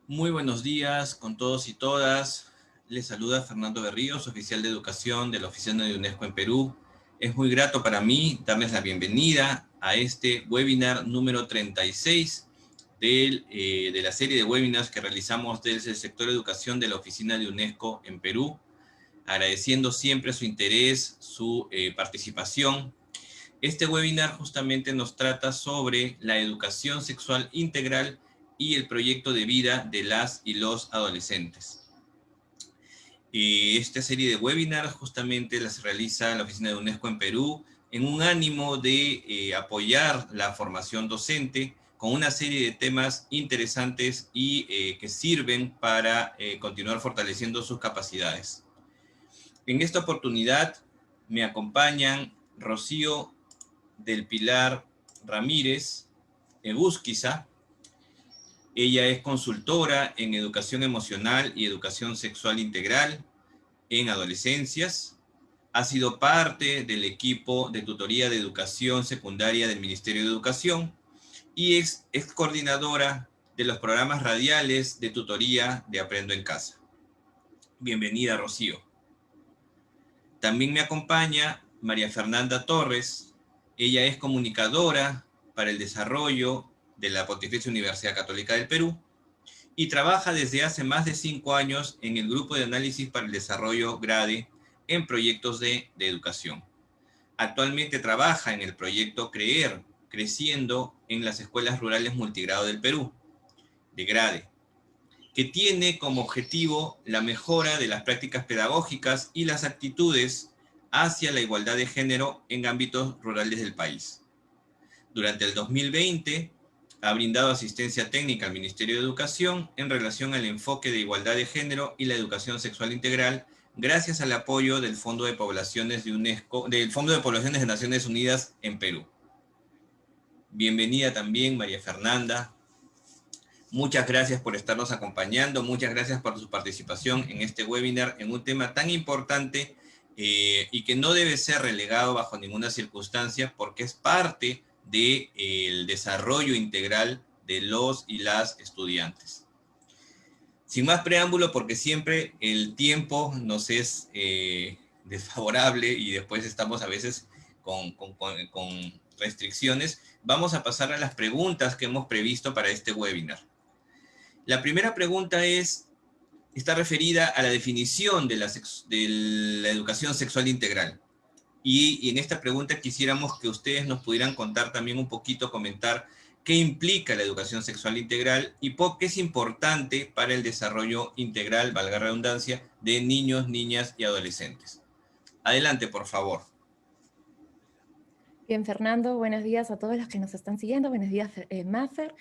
Muy buenos días con todos y todas. Les saluda Fernando Berríos, oficial de educación de la Oficina de UNESCO en Perú. Es muy grato para mí darles la bienvenida a este webinar número 36 de la serie de webinars que realizamos desde el sector educación de la Oficina de UNESCO en Perú, agradeciendo siempre su interés, su participación. Este webinar justamente nos trata sobre la educación sexual integral y el proyecto de vida de las y los adolescentes. Esta serie de webinars justamente las realiza la Oficina de UNESCO en Perú en un ánimo de apoyar la formación docente con una serie de temas interesantes y que sirven para continuar fortaleciendo sus capacidades. En esta oportunidad me acompañan Rocío del Pilar Ramírez Egusquiza. Ella es consultora en educación emocional y educación sexual integral en adolescencias. Ha sido parte del equipo de tutoría de educación secundaria del Ministerio de Educación y es coordinadora de los programas radiales de tutoría de Aprendo en Casa. Bienvenida, Rocío. También me acompaña María Fernanda Torres. Ella es comunicadora para el desarrollo de la Pontificia Universidad Católica del Perú y trabaja desde hace más de 5 años en el Grupo de Análisis para el Desarrollo GRADE en proyectos de educación. Actualmente trabaja en el proyecto CREER, Creciendo en las Escuelas Rurales Multigrado del Perú, de GRADE, que tiene como objetivo la mejora de las prácticas pedagógicas y las actitudes hacia la igualdad de género en ámbitos rurales del país. Durante el 2020 ha brindado asistencia técnica al Ministerio de Educación en relación al enfoque de igualdad de género y la educación sexual integral, gracias al apoyo del Fondo de Poblaciones de UNESCO, del Fondo de Poblaciones de Naciones Unidas en Perú. Bienvenida también, María Fernanda. Muchas gracias por estarnos acompañando, muchas gracias por su participación en este webinar en un tema tan importante y que no debe ser relegado bajo ninguna circunstancia porque es parte del desarrollo integral de los y las estudiantes. Sin más preámbulo, porque siempre el tiempo nos es desfavorable y después estamos a veces con restricciones, vamos a pasar a las preguntas que hemos previsto para este webinar. La primera pregunta está referida a la definición de la educación sexual integral. Y en esta pregunta quisiéramos que ustedes nos pudieran contar también un poquito, comentar qué implica la educación sexual integral y por qué es importante para el desarrollo integral, valga la redundancia, de niños, niñas y adolescentes. Adelante, por favor. Bien, Fernando, buenos días a todos los que nos están siguiendo. Buenos días, Maffer.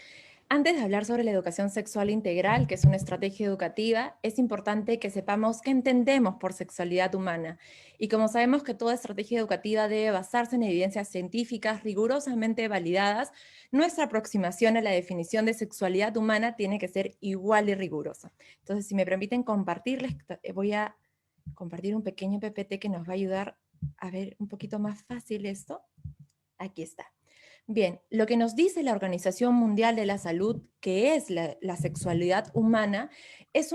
Antes de hablar sobre la educación sexual integral, que es una estrategia educativa, es importante que sepamos qué entendemos por sexualidad humana. Y como sabemos que toda estrategia educativa debe basarse en evidencias científicas rigurosamente validadas, nuestra aproximación a la definición de sexualidad humana tiene que ser igual y rigurosa. Entonces, si me permiten compartirles, voy a compartir un pequeño PPT que nos va a ayudar a ver un poquito más fácil esto. Aquí está. Bien, lo que nos dice la Organización Mundial de la Salud, que es la sexualidad humana, es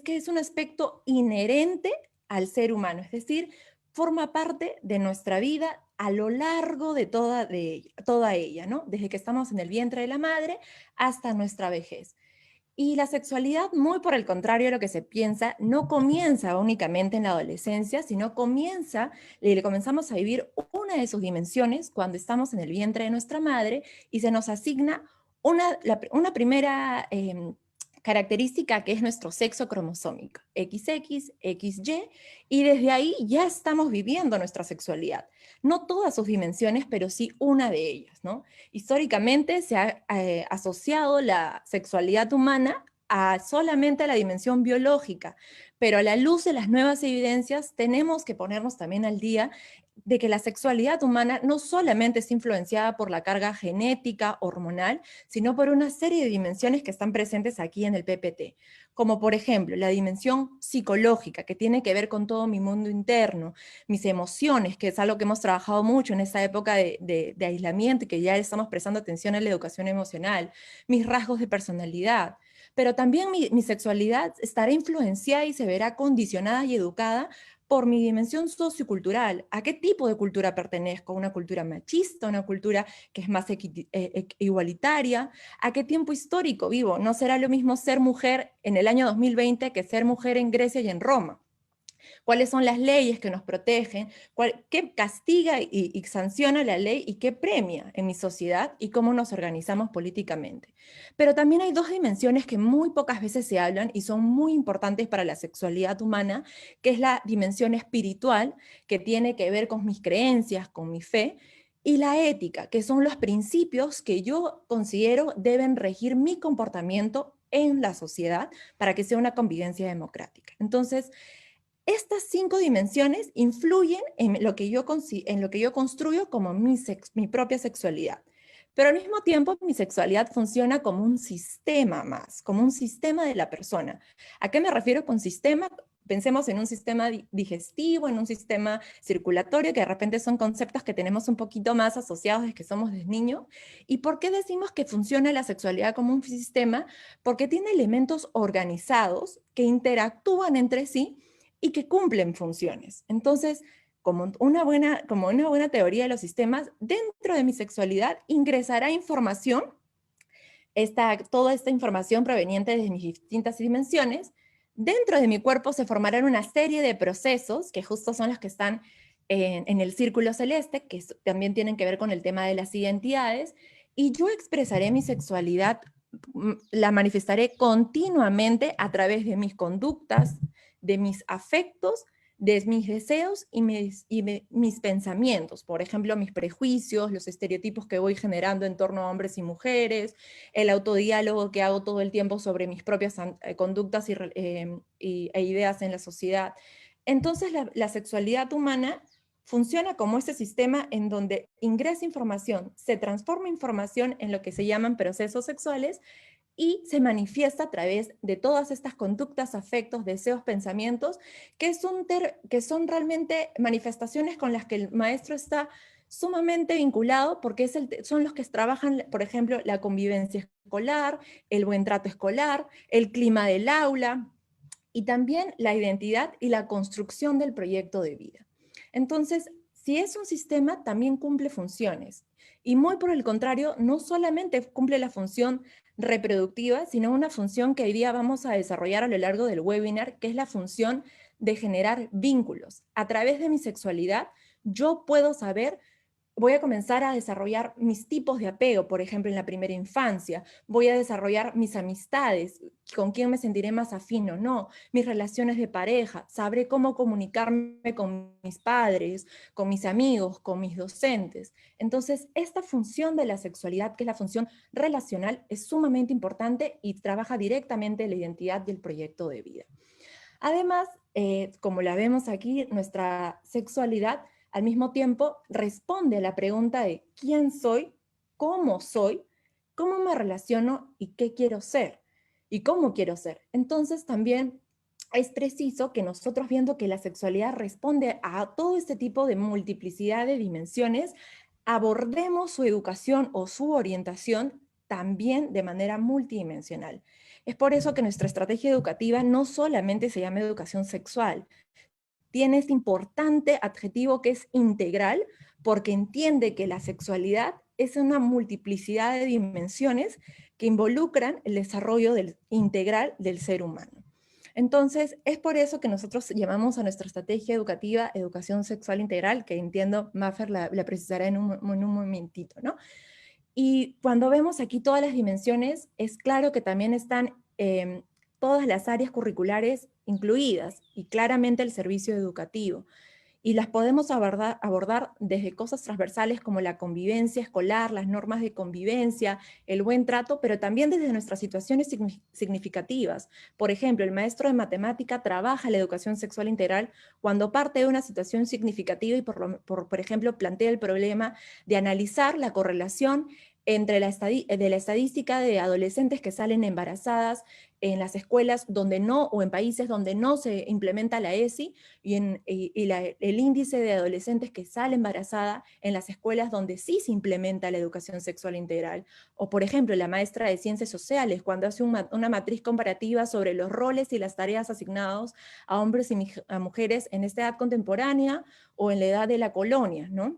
que es un aspecto inherente al ser humano, es decir, forma parte de nuestra vida a lo largo de toda ella, ¿no? Desde que estamos en el vientre de la madre hasta nuestra vejez. Y la sexualidad, muy por el contrario de lo que se piensa, no comienza únicamente en la adolescencia, sino le comenzamos a vivir una de sus dimensiones cuando estamos en el vientre de nuestra madre y se nos asigna una primera característica que es nuestro sexo cromosómico, XX, XY, y desde ahí ya estamos viviendo nuestra sexualidad. No todas sus dimensiones, pero sí una de ellas, ¿no? Históricamente se ha asociado la sexualidad humana a solamente la dimensión biológica, pero a la luz de las nuevas evidencias tenemos que ponernos también al día de que la sexualidad humana no solamente es influenciada por la carga genética, hormonal, sino por una serie de dimensiones que están presentes aquí en el PPT, como por ejemplo la dimensión psicológica, que tiene que ver con todo mi mundo interno, mis emociones, que es algo que hemos trabajado mucho en esta época de aislamiento y que ya estamos prestando atención a la educación emocional, mis rasgos de personalidad. pero también mi sexualidad estará influenciada y se verá condicionada y educada por mi dimensión sociocultural. ¿A qué tipo de cultura pertenezco? ¿Una cultura machista? ¿Una cultura que es más igualitaria? ¿A qué tiempo histórico vivo? No será lo mismo ser mujer en el año 2020 que ser mujer en Grecia y en Roma. ¿Cuáles son las leyes que nos protegen? ¿Qué castiga y sanciona la ley y qué premia en mi sociedad y cómo nos organizamos políticamente? Pero también hay dos dimensiones que muy pocas veces se hablan y son muy importantes para la sexualidad humana, que es la dimensión espiritual, que tiene que ver con mis creencias, con mi fe, y la ética, que son los principios que yo considero deben regir mi comportamiento en la sociedad para que sea una convivencia democrática. Entonces, estas 5 dimensiones influyen en lo que yo construyo como mi propia sexualidad. Pero al mismo tiempo, mi sexualidad funciona como un sistema más, como un sistema de la persona. ¿A qué me refiero con sistema? Pensemos en un sistema digestivo, en un sistema circulatorio, que de repente son conceptos que tenemos un poquito más asociados desde que somos de niños. ¿Y por qué decimos que funciona la sexualidad como un sistema? Porque tiene elementos organizados que interactúan entre sí y que cumplen funciones. Entonces, como una buena teoría de los sistemas, dentro de mi sexualidad ingresará información, toda esta información proveniente de mis distintas dimensiones. Dentro de mi cuerpo se formarán una serie de procesos, que justo son los que están en el círculo celeste, que también tienen que ver con el tema de las identidades, y yo expresaré mi sexualidad, la manifestaré continuamente a través de mis conductas, de mis afectos, de mis deseos y mis pensamientos. Por ejemplo, mis prejuicios, los estereotipos que voy generando en torno a hombres y mujeres, el autodiálogo que hago todo el tiempo sobre mis propias conductas e ideas en la sociedad. Entonces, la sexualidad humana funciona como ese sistema en donde ingresa información, se transforma información en lo que se llaman procesos sexuales y se manifiesta a través de todas estas conductas, afectos, deseos, pensamientos, que son realmente manifestaciones con las que el maestro está sumamente vinculado, porque son los que trabajan, por ejemplo, la convivencia escolar, el buen trato escolar, el clima del aula, y también la identidad y la construcción del proyecto de vida. Entonces, si es un sistema, también cumple funciones. Y muy por el contrario, no solamente cumple la función reproductiva, sino una función que hoy día vamos a desarrollar a lo largo del webinar, que es la función de generar vínculos. A través de mi sexualidad, yo puedo saber, voy a comenzar a desarrollar mis tipos de apego, por ejemplo, en la primera infancia. Voy a desarrollar mis amistades, con quién me sentiré más afín o no, mis relaciones de pareja. Sabré cómo comunicarme con mis padres, con mis amigos, con mis docentes. Entonces, esta función de la sexualidad, que es la función relacional, es sumamente importante y trabaja directamente la identidad del proyecto de vida. Además, como la vemos aquí, nuestra sexualidad al mismo tiempo responde a la pregunta de quién soy, cómo me relaciono y qué quiero ser y cómo quiero ser. Entonces también es preciso que nosotros, viendo que la sexualidad responde a todo este tipo de multiplicidad de dimensiones, abordemos su educación o su orientación también de manera multidimensional. Es por eso que nuestra estrategia educativa no solamente se llama educación sexual, tiene este importante adjetivo que es integral, porque entiende que la sexualidad es una multiplicidad de dimensiones que involucran el desarrollo integral del ser humano. Entonces, es por eso que nosotros llamamos a nuestra estrategia educativa educación sexual integral, que entiendo Maffer la precisará en un momentito, ¿no? Y cuando vemos aquí todas las dimensiones, es claro que también están todas las áreas curriculares incluidas y claramente el servicio educativo. Y las podemos abordar desde cosas transversales como la convivencia escolar, las normas de convivencia, el buen trato, pero también desde nuestras situaciones significativas. Por ejemplo, el maestro de matemática trabaja la educación sexual integral cuando parte de una situación significativa y por ejemplo, plantea el problema de analizar la correlación entre de la estadística de adolescentes que salen embarazadas en las escuelas donde no, o en países donde no se implementa la ESI, el índice de adolescentes que sale embarazada en las escuelas donde sí se implementa la educación sexual integral. O por ejemplo, la maestra de ciencias sociales, cuando hace una matriz comparativa sobre los roles y las tareas asignados a hombres y a mujeres en esta edad contemporánea o en la edad de la colonia, ¿no?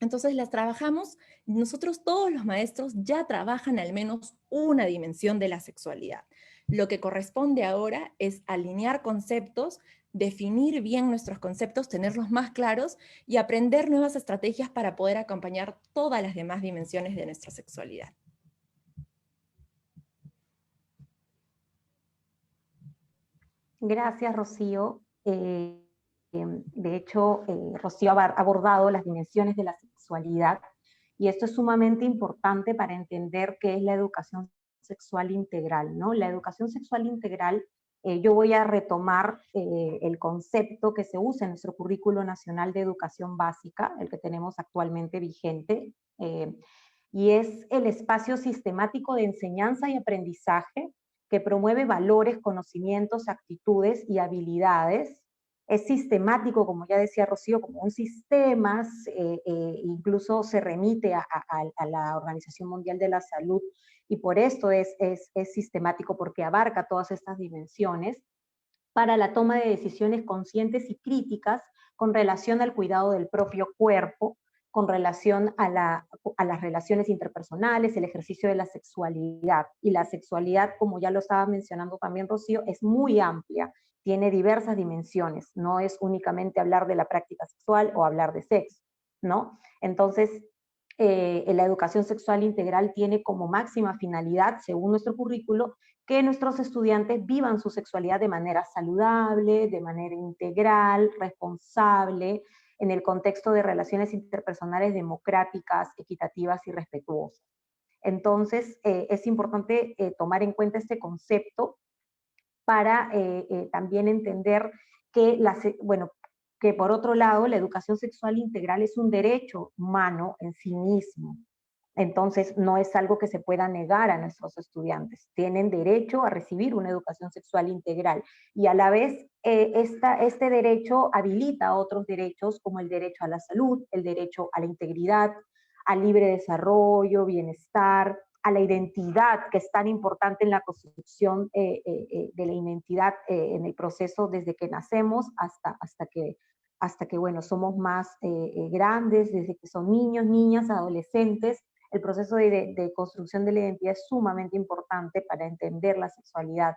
Entonces las trabajamos, nosotros todos los maestros ya trabajan al menos una dimensión de la sexualidad. Lo que corresponde ahora es alinear conceptos, definir bien nuestros conceptos, tenerlos más claros y aprender nuevas estrategias para poder acompañar todas las demás dimensiones de nuestra sexualidad. Gracias, Rocío. De hecho, Rocío ha abordado las dimensiones de la sexualidad y esto es sumamente importante para entender qué es la educación sexual integral, ¿no? La educación sexual integral, yo voy a retomar el concepto que se usa en nuestro Currículo Nacional de Educación Básica, el que tenemos actualmente vigente, y es el espacio sistemático de enseñanza y aprendizaje que promueve valores, conocimientos, actitudes y habilidades. Es sistemático, como ya decía Rocío, como un sistema, incluso se remite a la Organización Mundial de la Salud, y por esto es sistemático, porque abarca todas estas dimensiones para la toma de decisiones conscientes y críticas con relación al cuidado del propio cuerpo, con relación a las relaciones interpersonales, el ejercicio de la sexualidad. Y la sexualidad, como ya lo estaba mencionando también Rocío, es muy amplia, tiene diversas dimensiones, no es únicamente hablar de la práctica sexual o hablar de sexo, ¿no? Entonces, la educación sexual integral tiene como máxima finalidad, según nuestro currículo, que nuestros estudiantes vivan su sexualidad de manera saludable, de manera integral, responsable, en el contexto de relaciones interpersonales democráticas, equitativas y respetuosas. Entonces, es importante tomar en cuenta este concepto para también entender que, bueno, que por otro lado, la educación sexual integral es un derecho humano en sí mismo. Entonces, no es algo que se pueda negar a nuestros estudiantes. Tienen derecho a recibir una educación sexual integral y a la vez este derecho habilita otros derechos como el derecho a la salud, el derecho a la integridad, al libre desarrollo, bienestar, a la identidad, que es tan importante en la construcción de la identidad en el proceso desde que nacemos hasta que bueno, somos más grandes, desde que son niños, niñas, adolescentes. El proceso de construcción de la identidad es sumamente importante para entender la sexualidad.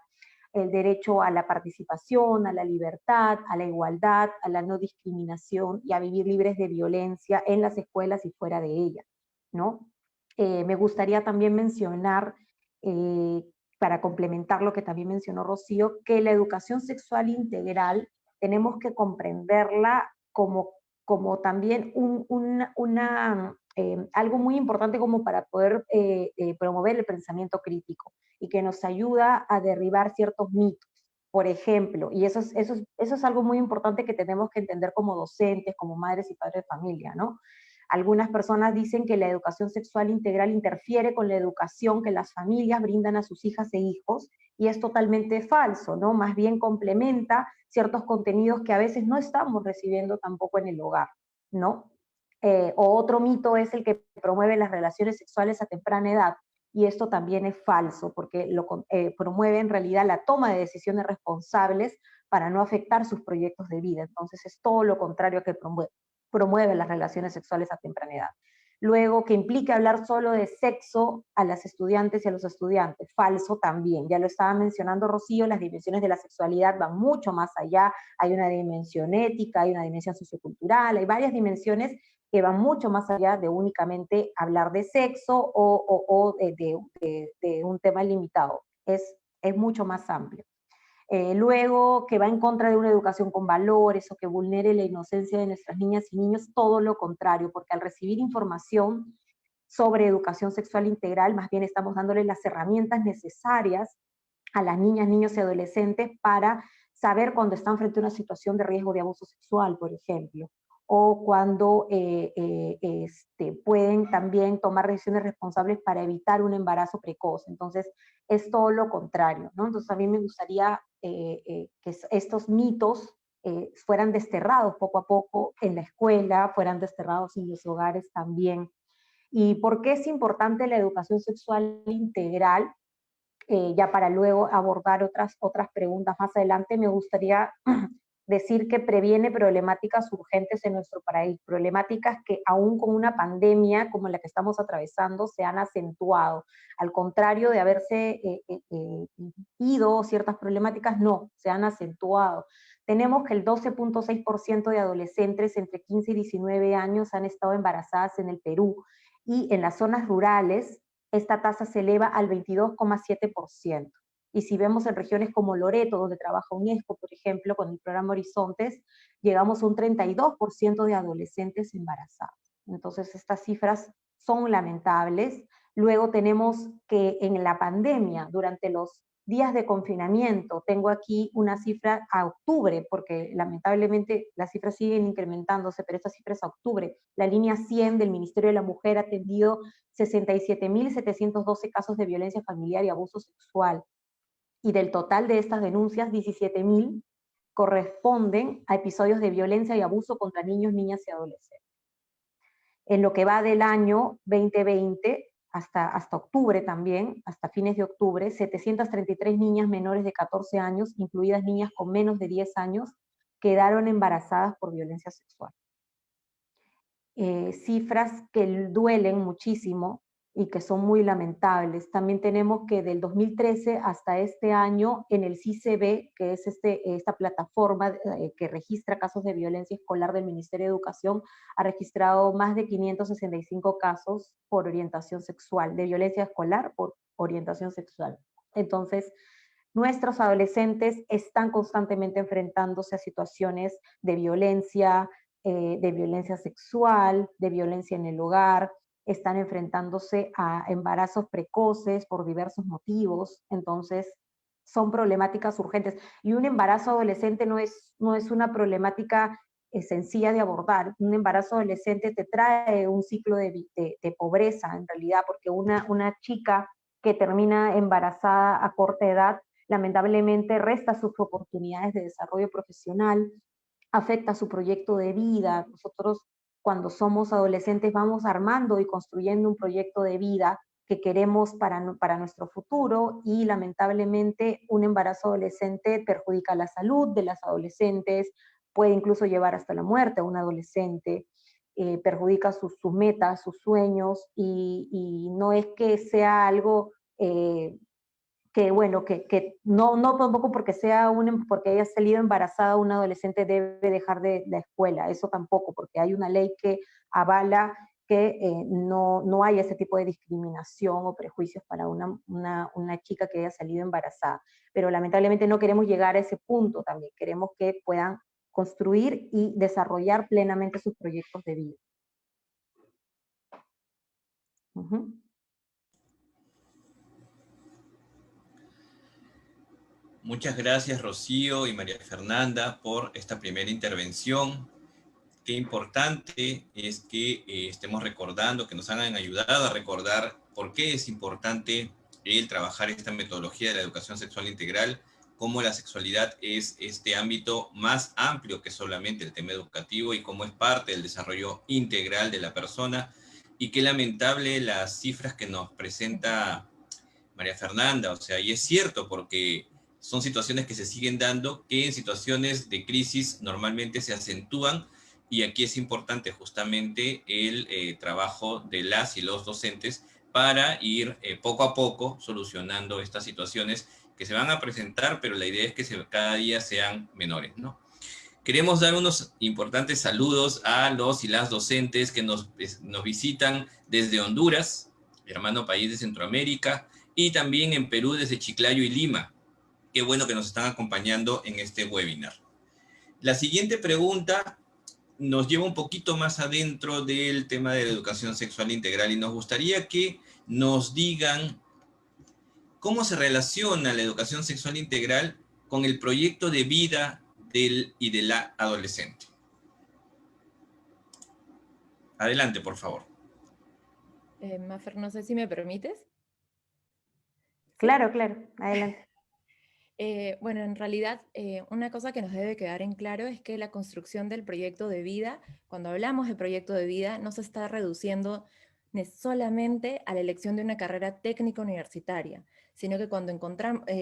El derecho a la participación, a la libertad, a la igualdad, a la no discriminación y a vivir libres de violencia en las escuelas y fuera de ellas, ¿no? Me gustaría también mencionar, para complementar lo que también mencionó Rocío, que la educación sexual integral tenemos que comprenderla como también algo muy importante como para poder promover el pensamiento crítico y que nos ayuda a derribar ciertos mitos. Por ejemplo, y eso es algo muy importante que tenemos que entender como docentes, como madres y padres de familia, ¿no? Algunas personas dicen que la educación sexual integral interfiere con la educación que las familias brindan a sus hijas e hijos, y es totalmente falso, ¿no? Más bien complementa ciertos contenidos que a veces no estamos recibiendo tampoco en el hogar, ¿no? O otro mito es el que promueve las relaciones sexuales a temprana edad, y esto también es falso, porque promueve en realidad la toma de decisiones responsables para no afectar sus proyectos de vida. Entonces es todo lo contrario que promueve las relaciones sexuales a temprana edad. Luego, que implique hablar solo de sexo a las estudiantes y a los estudiantes. Falso también. Ya lo estaba mencionando Rocío, las dimensiones de la sexualidad van mucho más allá. Hay una dimensión ética, hay una dimensión sociocultural, hay varias dimensiones que van mucho más allá de únicamente hablar de sexo o de un tema limitado. Es mucho más amplio. Luego, que va en contra de una educación con valores o que vulnere la inocencia de nuestras niñas y niños, todo lo contrario, porque al recibir información sobre educación sexual integral, más bien estamos dándoles las herramientas necesarias a las niñas, niños y adolescentes para saber cuando están frente a una situación de riesgo de abuso sexual, por ejemplo, o cuando pueden también tomar decisiones responsables para evitar un embarazo precoz. Entonces, es todo lo contrario, ¿no? Entonces, a mí me gustaría que estos mitos fueran desterrados poco a poco en la escuela, fueran desterrados en los hogares también. ¿Y por qué es importante la educación sexual integral? Ya para luego abordar otras preguntas más adelante, me gustaría decir que previene problemáticas urgentes en nuestro país, problemáticas que aún con una pandemia como la que estamos atravesando se han acentuado. Al contrario de haberse ido ciertas problemáticas, no, se han acentuado. Tenemos que el 12.6% de adolescentes entre 15 y 19 años han estado embarazadas en el Perú, y en las zonas rurales esta tasa se eleva al 22,7%. Y si vemos en regiones como Loreto, donde trabaja UNESCO, por ejemplo, con el programa Horizontes, llegamos a un 32% de adolescentes embarazados. Entonces, estas cifras son lamentables. Luego tenemos que en la pandemia, durante los días de confinamiento, tengo aquí una cifra a octubre, porque lamentablemente las cifras siguen incrementándose, pero esta cifra es a octubre. La línea 100 del Ministerio de la Mujer ha atendido 67.712 casos de violencia familiar y abuso sexual. Y del total de estas denuncias, 17.000 corresponden a episodios de violencia y abuso contra niños, niñas y adolescentes. En lo que va del año 2020, hasta octubre también, hasta fines de octubre, 733 niñas menores de 14 años, incluidas niñas con menos de 10 años, quedaron embarazadas por violencia sexual. Cifras que duelen muchísimo y que son muy lamentables. También tenemos que del 2013 hasta este año en el CICB, que es esta plataforma que registra casos de violencia escolar del Ministerio de Educación, ha registrado más de 565 casos por orientación sexual, de violencia escolar por orientación sexual. Entonces, nuestros adolescentes están constantemente enfrentándose a situaciones de violencia sexual, de violencia en el hogar, están enfrentándose a embarazos precoces por diversos motivos. Entonces son problemáticas urgentes. Y un embarazo adolescente no es una problemática sencilla de abordar. Un embarazo adolescente te trae un ciclo de pobreza, en realidad, porque una chica que termina embarazada a corta edad, lamentablemente resta sus oportunidades de desarrollo profesional, afecta su proyecto de vida. Nosotros, cuando somos adolescentes, vamos armando y construyendo un proyecto de vida que queremos para nuestro futuro, y lamentablemente un embarazo adolescente perjudica la salud de las adolescentes, puede incluso llevar hasta la muerte a un adolescente, perjudica sus metas, sus sueños, y no es que sea algo que bueno, que no tampoco porque porque haya salido embarazada una adolescente debe dejar de la escuela, eso tampoco, porque hay una ley que avala que no haya ese tipo de discriminación o prejuicios para una chica que haya salido embarazada. Pero lamentablemente no queremos llegar a ese punto también, queremos que puedan construir y desarrollar plenamente sus proyectos de vida. Muchas gracias, Rocío y María Fernanda, por esta primera intervención. Qué importante es que estemos recordando, que nos hayan ayudado a recordar por qué es importante el trabajar esta metodología de la educación sexual integral, cómo la sexualidad es este ámbito más amplio que solamente el tema educativo y cómo es parte del desarrollo integral de la persona. Y qué lamentable las cifras que nos presenta María Fernanda, o sea, y es cierto porque son situaciones que se siguen dando, que en situaciones de crisis normalmente se acentúan, y aquí es importante justamente el trabajo de las y los docentes para ir poco a poco solucionando estas situaciones que se van a presentar, pero la idea es que cada día sean menores, ¿no? Queremos dar unos importantes saludos a los y las docentes que nos visitan desde Honduras, hermano país de Centroamérica, y también en Perú desde Chiclayo y Lima. Qué bueno que nos están acompañando en este webinar. La siguiente pregunta nos lleva un poquito más adentro del tema de la educación sexual integral y nos gustaría que nos digan cómo se relaciona la educación sexual integral con el proyecto de vida del y de la adolescente. Adelante, por favor. Mafer, no sé si me permites. ¿Sí? Claro, claro, adelante. Bueno, en realidad, una cosa que nos debe quedar en claro es que la construcción del proyecto de vida, cuando hablamos de proyecto de vida, no se está reduciendo solamente a la elección de una carrera técnica universitaria, sino que cuando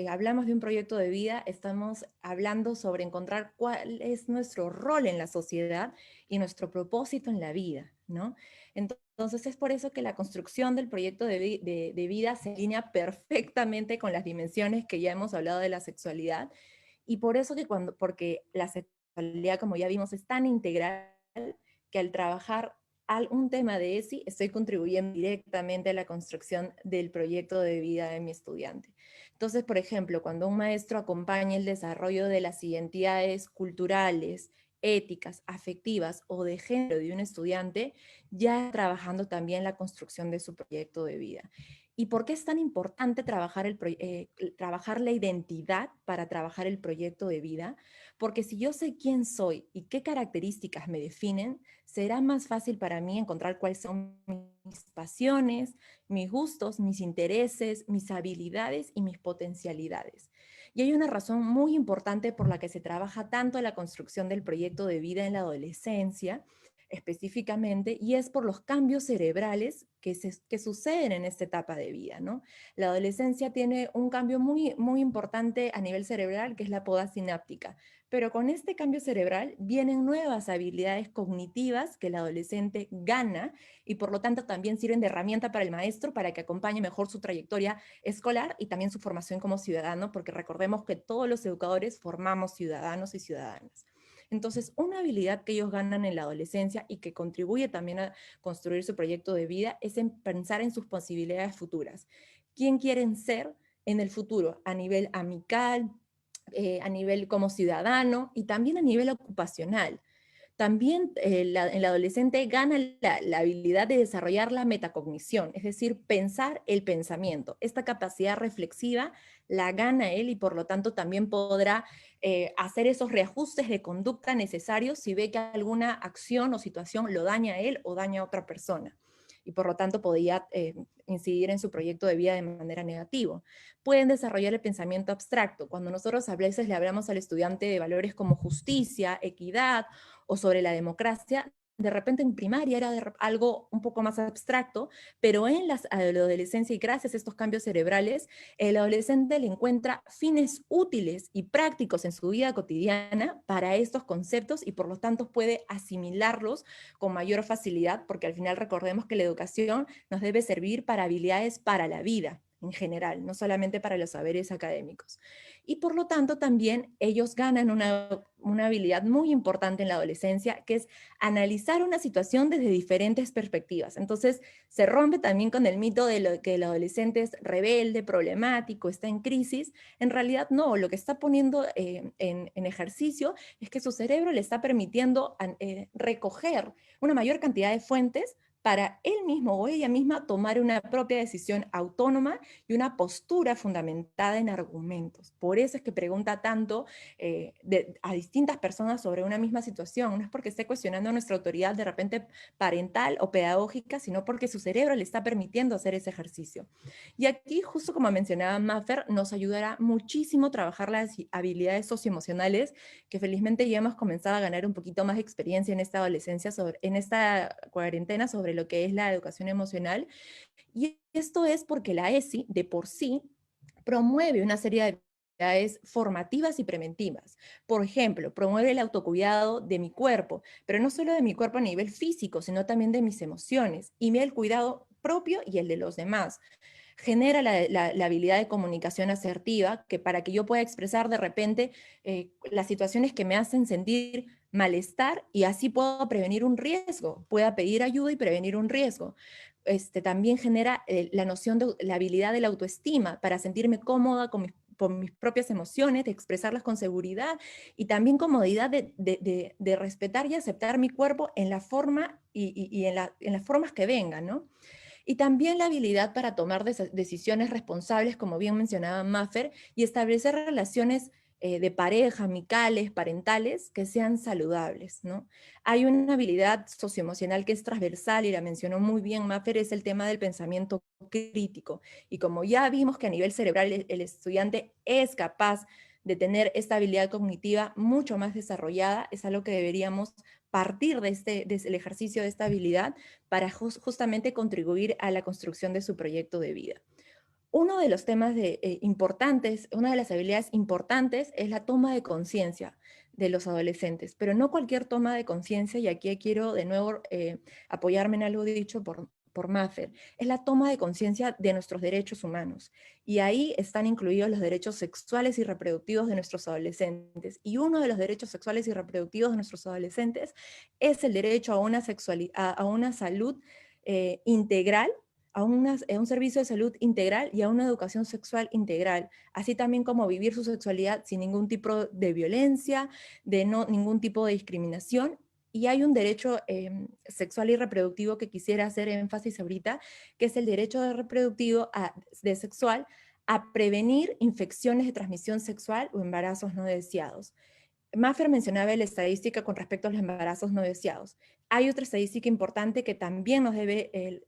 hablamos de un proyecto de vida, estamos hablando sobre encontrar cuál es nuestro rol en la sociedad y nuestro propósito en la vida, ¿no? Entonces es por eso que la construcción del proyecto de vida se alinea perfectamente con las dimensiones que ya hemos hablado de la sexualidad, y por eso porque la sexualidad, como ya vimos, es tan integral que al trabajar un tema de ESI estoy contribuyendo directamente a la construcción del proyecto de vida de mi estudiante. Entonces, por ejemplo, cuando un maestro acompaña el desarrollo de las identidades culturales, éticas, afectivas o de género de un estudiante, ya trabajando también la construcción de su proyecto de vida. ¿Y por qué es tan importante trabajar la identidad para trabajar el proyecto de vida? Porque si yo sé quién soy y qué características me definen, será más fácil para mí encontrar cuáles son mis pasiones, mis gustos, mis intereses, mis habilidades y mis potencialidades. Y hay una razón muy importante por la que se trabaja tanto en la construcción del proyecto de vida en la adolescencia, específicamente, y es por los cambios cerebrales que suceden en esta etapa de vida, ¿no? La adolescencia tiene un cambio muy, muy importante a nivel cerebral, que es la poda sináptica, pero con este cambio cerebral vienen nuevas habilidades cognitivas que el adolescente gana y por lo tanto también sirven de herramienta para el maestro para que acompañe mejor su trayectoria escolar y también su formación como ciudadano, porque recordemos que todos los educadores formamos ciudadanos y ciudadanas. Entonces, una habilidad que ellos ganan en la adolescencia y que contribuye también a construir su proyecto de vida es en pensar en sus posibilidades futuras. ¿Quién quieren ser en el futuro? A nivel amical, a nivel como ciudadano y también a nivel ocupacional. También el adolescente gana la habilidad de desarrollar la metacognición, es decir, pensar el pensamiento. Esta capacidad reflexiva la gana él y por lo tanto también podrá hacer esos reajustes de conducta necesarios si ve que alguna acción o situación lo daña a él o daña a otra persona. Y por lo tanto podría incidir en su proyecto de vida de manera negativa. Pueden desarrollar el pensamiento abstracto. Cuando nosotros a veces le hablamos al estudiante de valores como justicia, equidad, o sobre la democracia, de repente en primaria era algo un poco más abstracto, pero en la adolescencia y gracias a estos cambios cerebrales, el adolescente le encuentra fines útiles y prácticos en su vida cotidiana para estos conceptos y por lo tanto puede asimilarlos con mayor facilidad, porque al final recordemos que la educación nos debe servir para habilidades para la vida en general, no solamente para los saberes académicos. Y por lo tanto también ellos ganan una habilidad muy importante en la adolescencia, que es analizar una situación desde diferentes perspectivas. Entonces se rompe también con el mito de que el adolescente es rebelde, problemático, está en crisis. En realidad no, lo que está poniendo en ejercicio es que su cerebro le está permitiendo recoger una mayor cantidad de fuentes para él mismo o ella misma tomar una propia decisión autónoma y una postura fundamentada en argumentos. Por eso es que pregunta tanto a distintas personas sobre una misma situación. No es porque esté cuestionando nuestra autoridad de repente parental o pedagógica, sino porque su cerebro le está permitiendo hacer ese ejercicio. Y aquí, justo como mencionaba Maffer, nos ayudará muchísimo trabajar las habilidades socioemocionales, que felizmente ya hemos comenzado a ganar un poquito más de experiencia en esta adolescencia, en esta cuarentena, sobre lo que es la educación emocional. Y esto es porque la ESI, de por sí, promueve una serie de actividades formativas y preventivas. Por ejemplo, promueve el autocuidado de mi cuerpo, pero no solo de mi cuerpo a nivel físico, sino también de mis emociones, y el cuidado propio y el de los demás. Genera la habilidad de comunicación asertiva, que para que yo pueda expresar de repente las situaciones que me hacen sentir malestar y así puedo prevenir un riesgo, pueda pedir ayuda y prevenir un riesgo. También genera la noción de la habilidad de la autoestima para sentirme cómoda con mis propias emociones, de expresarlas con seguridad y también comodidad de respetar y aceptar mi cuerpo en la forma y en las formas que vengan, ¿no? Y también la habilidad para tomar decisiones responsables, como bien mencionaba Maffer, y establecer relaciones de pareja, amicales, parentales, que sean saludables, ¿no? Hay una habilidad socioemocional que es transversal, y la mencionó muy bien Maffer, es el tema del pensamiento crítico. Y como ya vimos que a nivel cerebral el estudiante es capaz de tener esta habilidad cognitiva mucho más desarrollada, es algo que deberíamos partir del ejercicio de esta habilidad para justamente contribuir a la construcción de su proyecto de vida. Uno de los temas importantes, una de las habilidades importantes es la toma de conciencia de los adolescentes, pero no cualquier toma de conciencia, y aquí quiero de nuevo apoyarme en algo dicho por Maffer, es la toma de conciencia de nuestros derechos humanos. Y ahí están incluidos los derechos sexuales y reproductivos de nuestros adolescentes. Y uno de los derechos sexuales y reproductivos de nuestros adolescentes es el derecho a una salud integral, a un servicio de salud integral y a una educación sexual integral, así también como vivir su sexualidad sin ningún tipo de violencia, ningún tipo de discriminación. Y hay un derecho sexual y reproductivo que quisiera hacer énfasis ahorita, que es el derecho de sexual a prevenir infecciones de transmisión sexual o embarazos no deseados. Maffer mencionaba la estadística con respecto a los embarazos no deseados. Hay otra estadística importante que también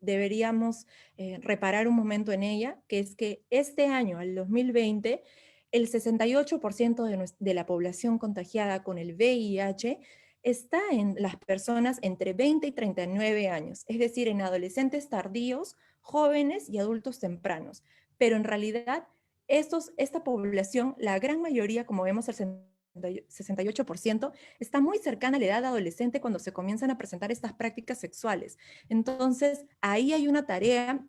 deberíamos reparar un momento en ella, que es que este año, al 2020, el 68% de la población contagiada con el VIH está en las personas entre 20 y 39 años, es decir, en adolescentes tardíos, jóvenes y adultos tempranos. Pero en realidad, esta población, la gran mayoría, como vemos, el 68%, está muy cercana a la edad adolescente cuando se comienzan a presentar estas prácticas sexuales. Entonces, ahí hay una tarea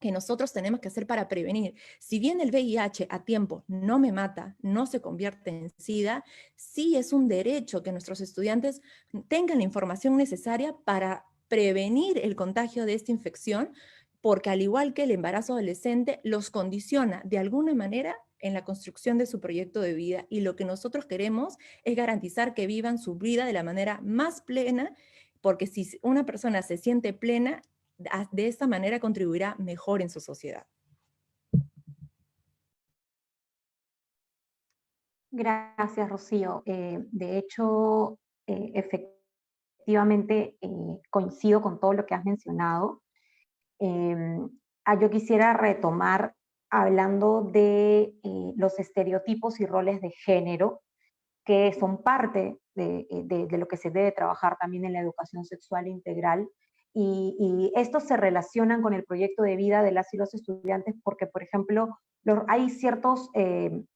que nosotros tenemos que hacer para prevenir. Si bien el VIH a tiempo no me mata, no se convierte en SIDA, sí es un derecho que nuestros estudiantes tengan la información necesaria para prevenir el contagio de esta infección, porque al igual que el embarazo adolescente, los condiciona de alguna manera en la construcción de su proyecto de vida, y lo que nosotros queremos es garantizar que vivan su vida de la manera más plena, porque si una persona se siente plena, de esta manera contribuirá mejor en su sociedad. Gracias, Rocío. De hecho, efectivamente, coincido con todo lo que has mencionado. Yo quisiera retomar hablando de los estereotipos y roles de género, que son parte de lo que se debe trabajar también en la educación sexual integral. Y estos se relacionan con el proyecto de vida de las y los estudiantes porque, por ejemplo, hay ciertos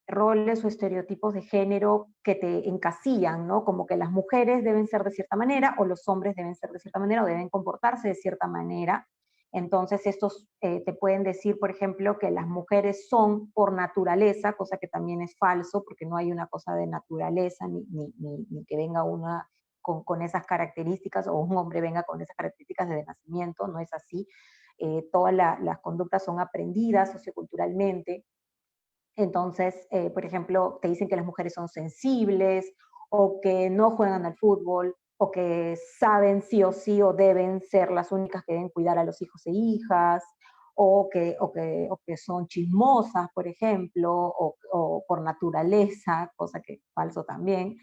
roles o estereotipos de género que te encasillan, ¿no? Como que las mujeres deben ser de cierta manera, o los hombres deben ser de cierta manera, o deben comportarse de cierta manera. Entonces, estos te pueden decir, por ejemplo, que las mujeres son por naturaleza, cosa que también es falso, porque no hay una cosa de naturaleza, ni que venga una con esas características, o un hombre venga con esas características desde nacimiento, no es así. Todas las conductas son aprendidas socioculturalmente. Entonces, por ejemplo, te dicen que las mujeres son sensibles, o que no juegan al fútbol, o que saben sí o sí o deben ser las únicas que deben cuidar a los hijos e hijas, o que son chismosas, por ejemplo, o por naturaleza, cosa que es falso también,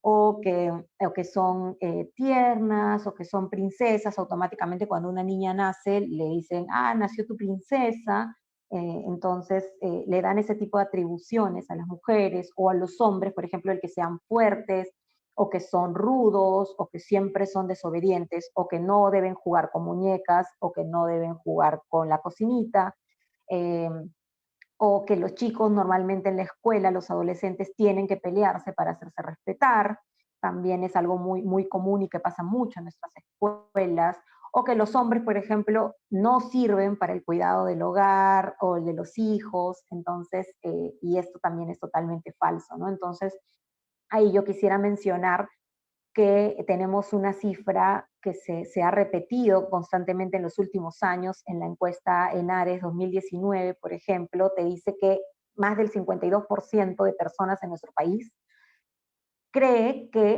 o que son tiernas, o que son princesas. Automáticamente cuando una niña nace le dicen, ah, nació tu princesa. Entonces le dan ese tipo de atribuciones a las mujeres o a los hombres, por ejemplo, el que sean fuertes, o que son rudos, o que siempre son desobedientes, o que no deben jugar con muñecas, o que no deben jugar con la cocinita. Eh, o que los chicos normalmente en la escuela, los adolescentes, tienen que pelearse para hacerse respetar. También es algo muy, muy común y que pasa mucho en nuestras escuelas. O que los hombres, por ejemplo, no sirven para el cuidado del hogar o el de los hijos. Entonces, y esto también es totalmente falso, ¿no? Entonces, ahí yo quisiera mencionar que tenemos una cifra que se ha repetido constantemente en los últimos años. En la encuesta ENARES 2019, por ejemplo, te dice que más del 52% de personas en nuestro país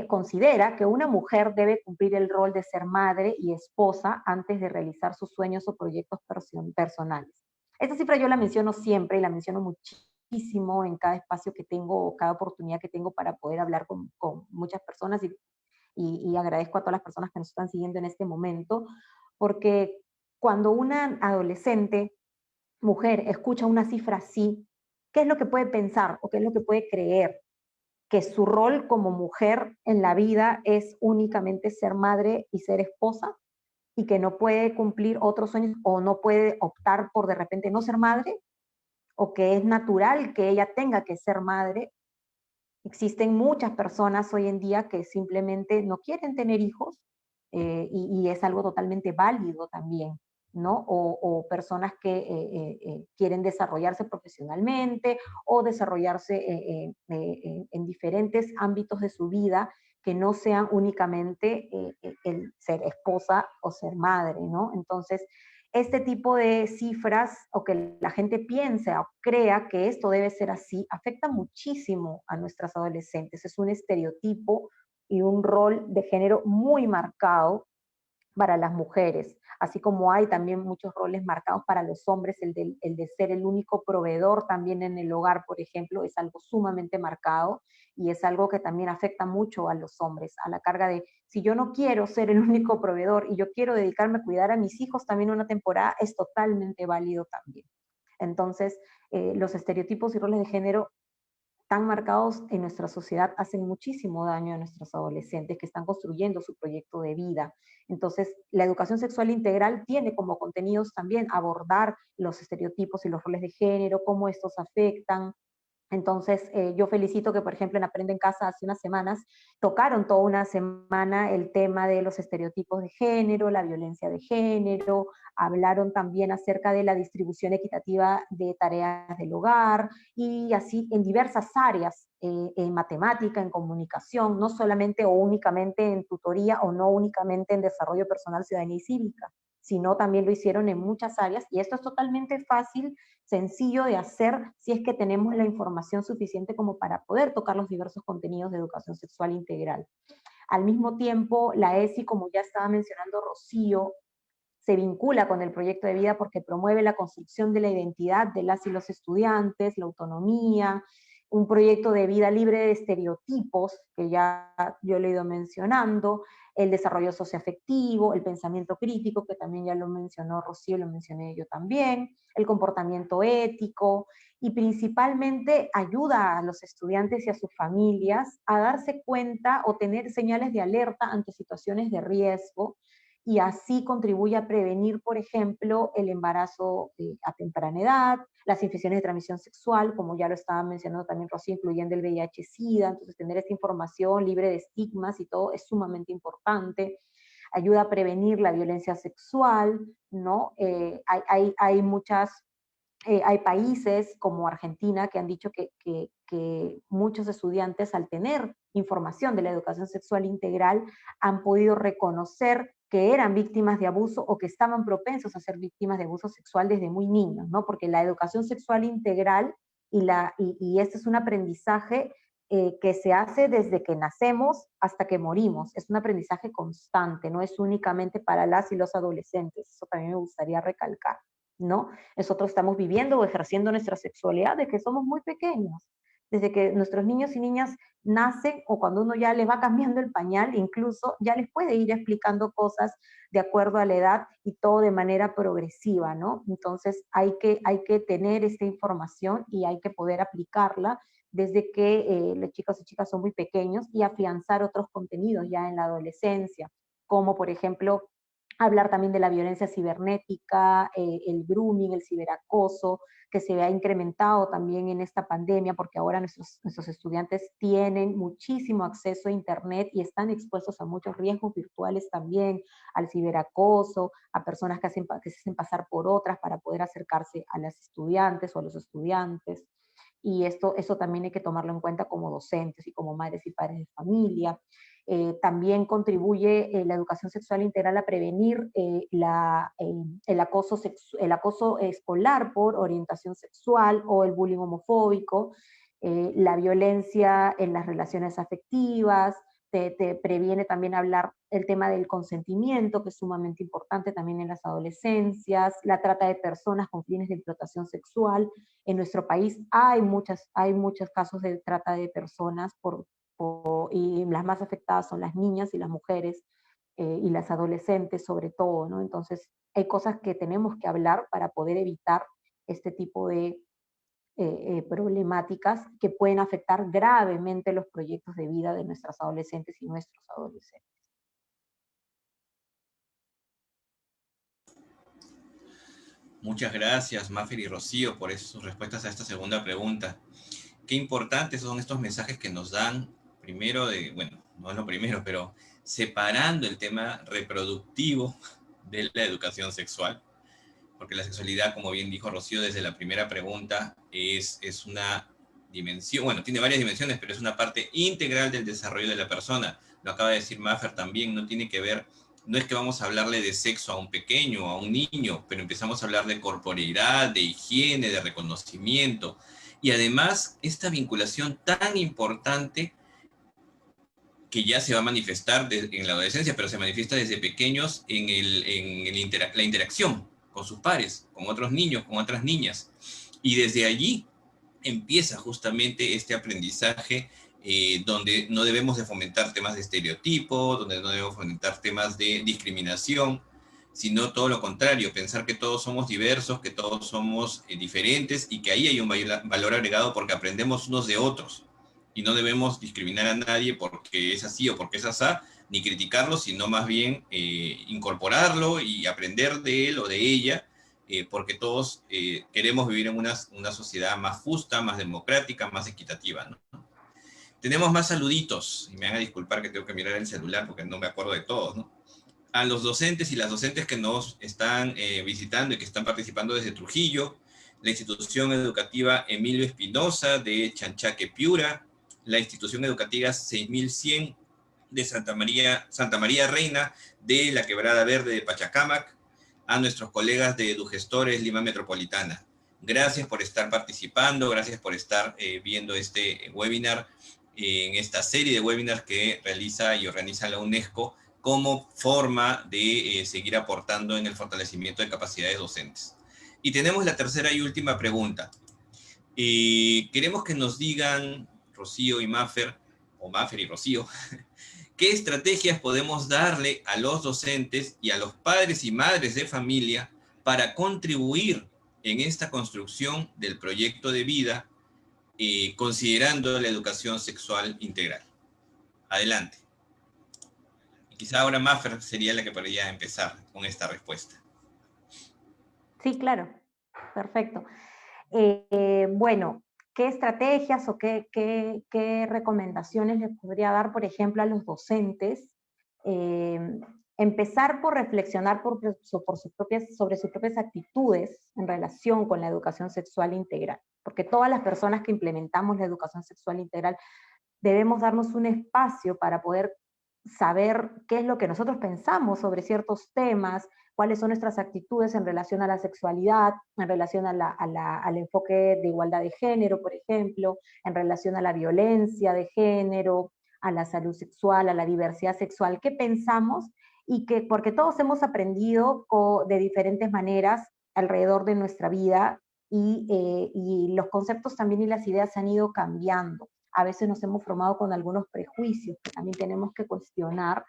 considera que una mujer debe cumplir el rol de ser madre y esposa antes de realizar sus sueños o proyectos personales. Esta cifra yo la menciono siempre y la menciono muchísimo muchísimo en cada espacio que tengo, o cada oportunidad que tengo para poder hablar con muchas personas y agradezco a todas las personas que nos están siguiendo en este momento, porque cuando una adolescente, mujer, escucha una cifra así, ¿qué es lo que puede pensar o qué es lo que puede creer? Que su rol como mujer en la vida es únicamente ser madre y ser esposa, y que no puede cumplir otros sueños o no puede optar por de repente no ser madre, o que es natural que ella tenga que ser madre. Existen muchas personas hoy en día que simplemente no quieren tener hijos, y es algo totalmente válido también, ¿no? O personas que quieren desarrollarse profesionalmente o desarrollarse en diferentes ámbitos de su vida que no sean únicamente el ser esposa o ser madre, ¿no? Entonces, este tipo de cifras o que la gente piense o crea que esto debe ser así, afecta muchísimo a nuestras adolescentes. Es un estereotipo y un rol de género muy marcado para las mujeres, así como hay también muchos roles marcados para los hombres, el de ser el único proveedor también en el hogar, por ejemplo, es algo sumamente marcado y es algo que también afecta mucho a los hombres, a la carga de, si yo no quiero ser el único proveedor y yo quiero dedicarme a cuidar a mis hijos también una temporada, es totalmente válido también. Entonces, los estereotipos y roles de género tan marcados en nuestra sociedad hacen muchísimo daño a nuestros adolescentes que están construyendo su proyecto de vida. Entonces, la educación sexual integral tiene como contenidos también abordar los estereotipos y los roles de género, cómo estos afectan. Entonces, yo felicito que, por ejemplo, en Aprende en Casa hace unas semanas tocaron toda una semana el tema de los estereotipos de género, la violencia de género, hablaron también acerca de la distribución equitativa de tareas del hogar y así en diversas áreas, en matemática, en comunicación, no solamente o únicamente en tutoría o no únicamente en desarrollo personal, ciudadanía y cívica, sino también lo hicieron en muchas áreas y esto es totalmente fácil, sencillo de hacer si es que tenemos la información suficiente como para poder tocar los diversos contenidos de educación sexual integral. Al mismo tiempo, la ESI, como ya estaba mencionando Rocío, se vincula con el proyecto de vida porque promueve la construcción de la identidad de las y los estudiantes, la autonomía, un proyecto de vida libre de estereotipos, que ya yo le he ido mencionando, el desarrollo socioafectivo, el pensamiento crítico, que también ya lo mencionó Rocío, lo mencioné yo también, el comportamiento ético, y principalmente ayuda a los estudiantes y a sus familias a darse cuenta o tener señales de alerta ante situaciones de riesgo, y así contribuye a prevenir, por ejemplo, el embarazo a temprana edad, las infecciones de transmisión sexual, como ya lo estaba mencionando también Rocío, incluyendo el VIH-Sida. Entonces, tener esta información libre de estigmas y todo es sumamente importante. Ayuda a prevenir la violencia sexual, ¿no? Hay muchas hay países como Argentina que han dicho que muchos estudiantes, al tener información de la educación sexual integral, han podido reconocer que eran víctimas de abuso o que estaban propensos a ser víctimas de abuso sexual desde muy niños, ¿no? Porque la educación sexual integral y este es un aprendizaje que se hace desde que nacemos hasta que morimos. Es un aprendizaje constante, no es únicamente para las y los adolescentes. Eso también me gustaría recalcar, ¿no? Nosotros estamos viviendo o ejerciendo nuestra sexualidad desde que somos muy pequeños, desde que nuestros niños y niñas nacen o cuando uno ya les va cambiando el pañal, incluso ya les puede ir explicando cosas de acuerdo a la edad y todo de manera progresiva, ¿no? Entonces hay que tener esta información y hay que poder aplicarla desde que los chicos y chicas son muy pequeños y afianzar otros contenidos ya en la adolescencia, como por ejemplo hablar también de la violencia cibernética, el grooming, el ciberacoso, que se ha incrementado también en esta pandemia, porque ahora nuestros estudiantes tienen muchísimo acceso a Internet y están expuestos a muchos riesgos virtuales también, al ciberacoso, a personas que se hacen pasar por otras para poder acercarse a las estudiantes o a los estudiantes. Y eso también hay que tomarlo en cuenta como docentes y como madres y padres de familia. También contribuye la educación sexual integral a prevenir el acoso escolar por orientación sexual o el bullying homofóbico, la violencia en las relaciones afectivas, te previene también hablar el tema del consentimiento, que es sumamente importante también en las adolescencias, la trata de personas con fines de explotación sexual. En nuestro país hay muchos casos de trata de personas y las más afectadas son las niñas y las mujeres y las adolescentes sobre todo, ¿no? Entonces hay cosas que tenemos que hablar para poder evitar este tipo de problemáticas que pueden afectar gravemente los proyectos de vida de nuestras adolescentes y nuestros adolescentes. Muchas gracias, Mafer y Rocío, por sus respuestas a esta segunda pregunta. Qué importantes son estos mensajes que nos dan, primero bueno, no es lo primero, pero separando el tema reproductivo de la educación sexual, porque la sexualidad, como bien dijo Rocío desde la primera pregunta, es una dimensión, bueno, tiene varias dimensiones, pero es una parte integral del desarrollo de la persona. Lo acaba de decir Mafer también, no tiene que ver, no es que vamos a hablarle de sexo a un pequeño, a un niño, pero empezamos a hablar de corporeidad, de higiene, de reconocimiento, y además esta vinculación tan importante que ya se va a manifestar en la adolescencia, pero se manifiesta desde pequeños la interacción con sus pares, con otros niños, con otras niñas. Y desde allí empieza justamente este aprendizaje donde no debemos de fomentar temas de estereotipo, donde no debemos fomentar temas de discriminación, sino todo lo contrario, pensar que todos somos diversos, que todos somos diferentes y que ahí hay un valor agregado porque aprendemos unos de otros. Y no debemos discriminar a nadie porque es así o porque es asá, ni criticarlo, sino más bien incorporarlo y aprender de él o de ella, porque todos queremos vivir en una sociedad más justa, más democrática, más equitativa, ¿no? Tenemos más saluditos, y me van a disculpar que tengo que mirar el celular porque no me acuerdo de todos, ¿no? A los docentes y las docentes que nos están visitando y que están participando desde Trujillo, la institución educativa Emilio Espinosa de Chanchaque, Piura, la institución educativa 6100 de Santa María Reina de la Quebrada Verde de Pachacámac, a nuestros colegas de Edugestores Lima Metropolitana. Gracias por estar participando, gracias por estar viendo este webinar, en esta serie de webinars que realiza y organiza la UNESCO como forma de seguir aportando en el fortalecimiento de capacidades docentes. Y tenemos la tercera y última pregunta. Queremos que nos digan, Rocío y Mafer, o Mafer y Rocío, ¿qué estrategias podemos darle a los docentes y a los padres y madres de familia para contribuir en esta construcción del proyecto de vida, considerando la educación sexual integral? Adelante. Y quizá ahora Mafer sería la que podría empezar con esta respuesta. Sí, claro, perfecto. Bueno, ¿qué estrategias o qué recomendaciones les podría dar, por ejemplo, a los docentes? Empezar por reflexionar sobre sus propias actitudes en relación con la educación sexual integral, porque todas las personas que implementamos la educación sexual integral debemos darnos un espacio para poder saber qué es lo que nosotros pensamos sobre ciertos temas, cuáles son nuestras actitudes en relación a la sexualidad, en relación al enfoque de igualdad de género, por ejemplo, en relación a la violencia de género, a la salud sexual, a la diversidad sexual, qué pensamos y que, porque todos hemos aprendido de diferentes maneras alrededor de nuestra vida y los conceptos también y las ideas han ido cambiando. A veces nos hemos formado con algunos prejuicios que también tenemos que cuestionar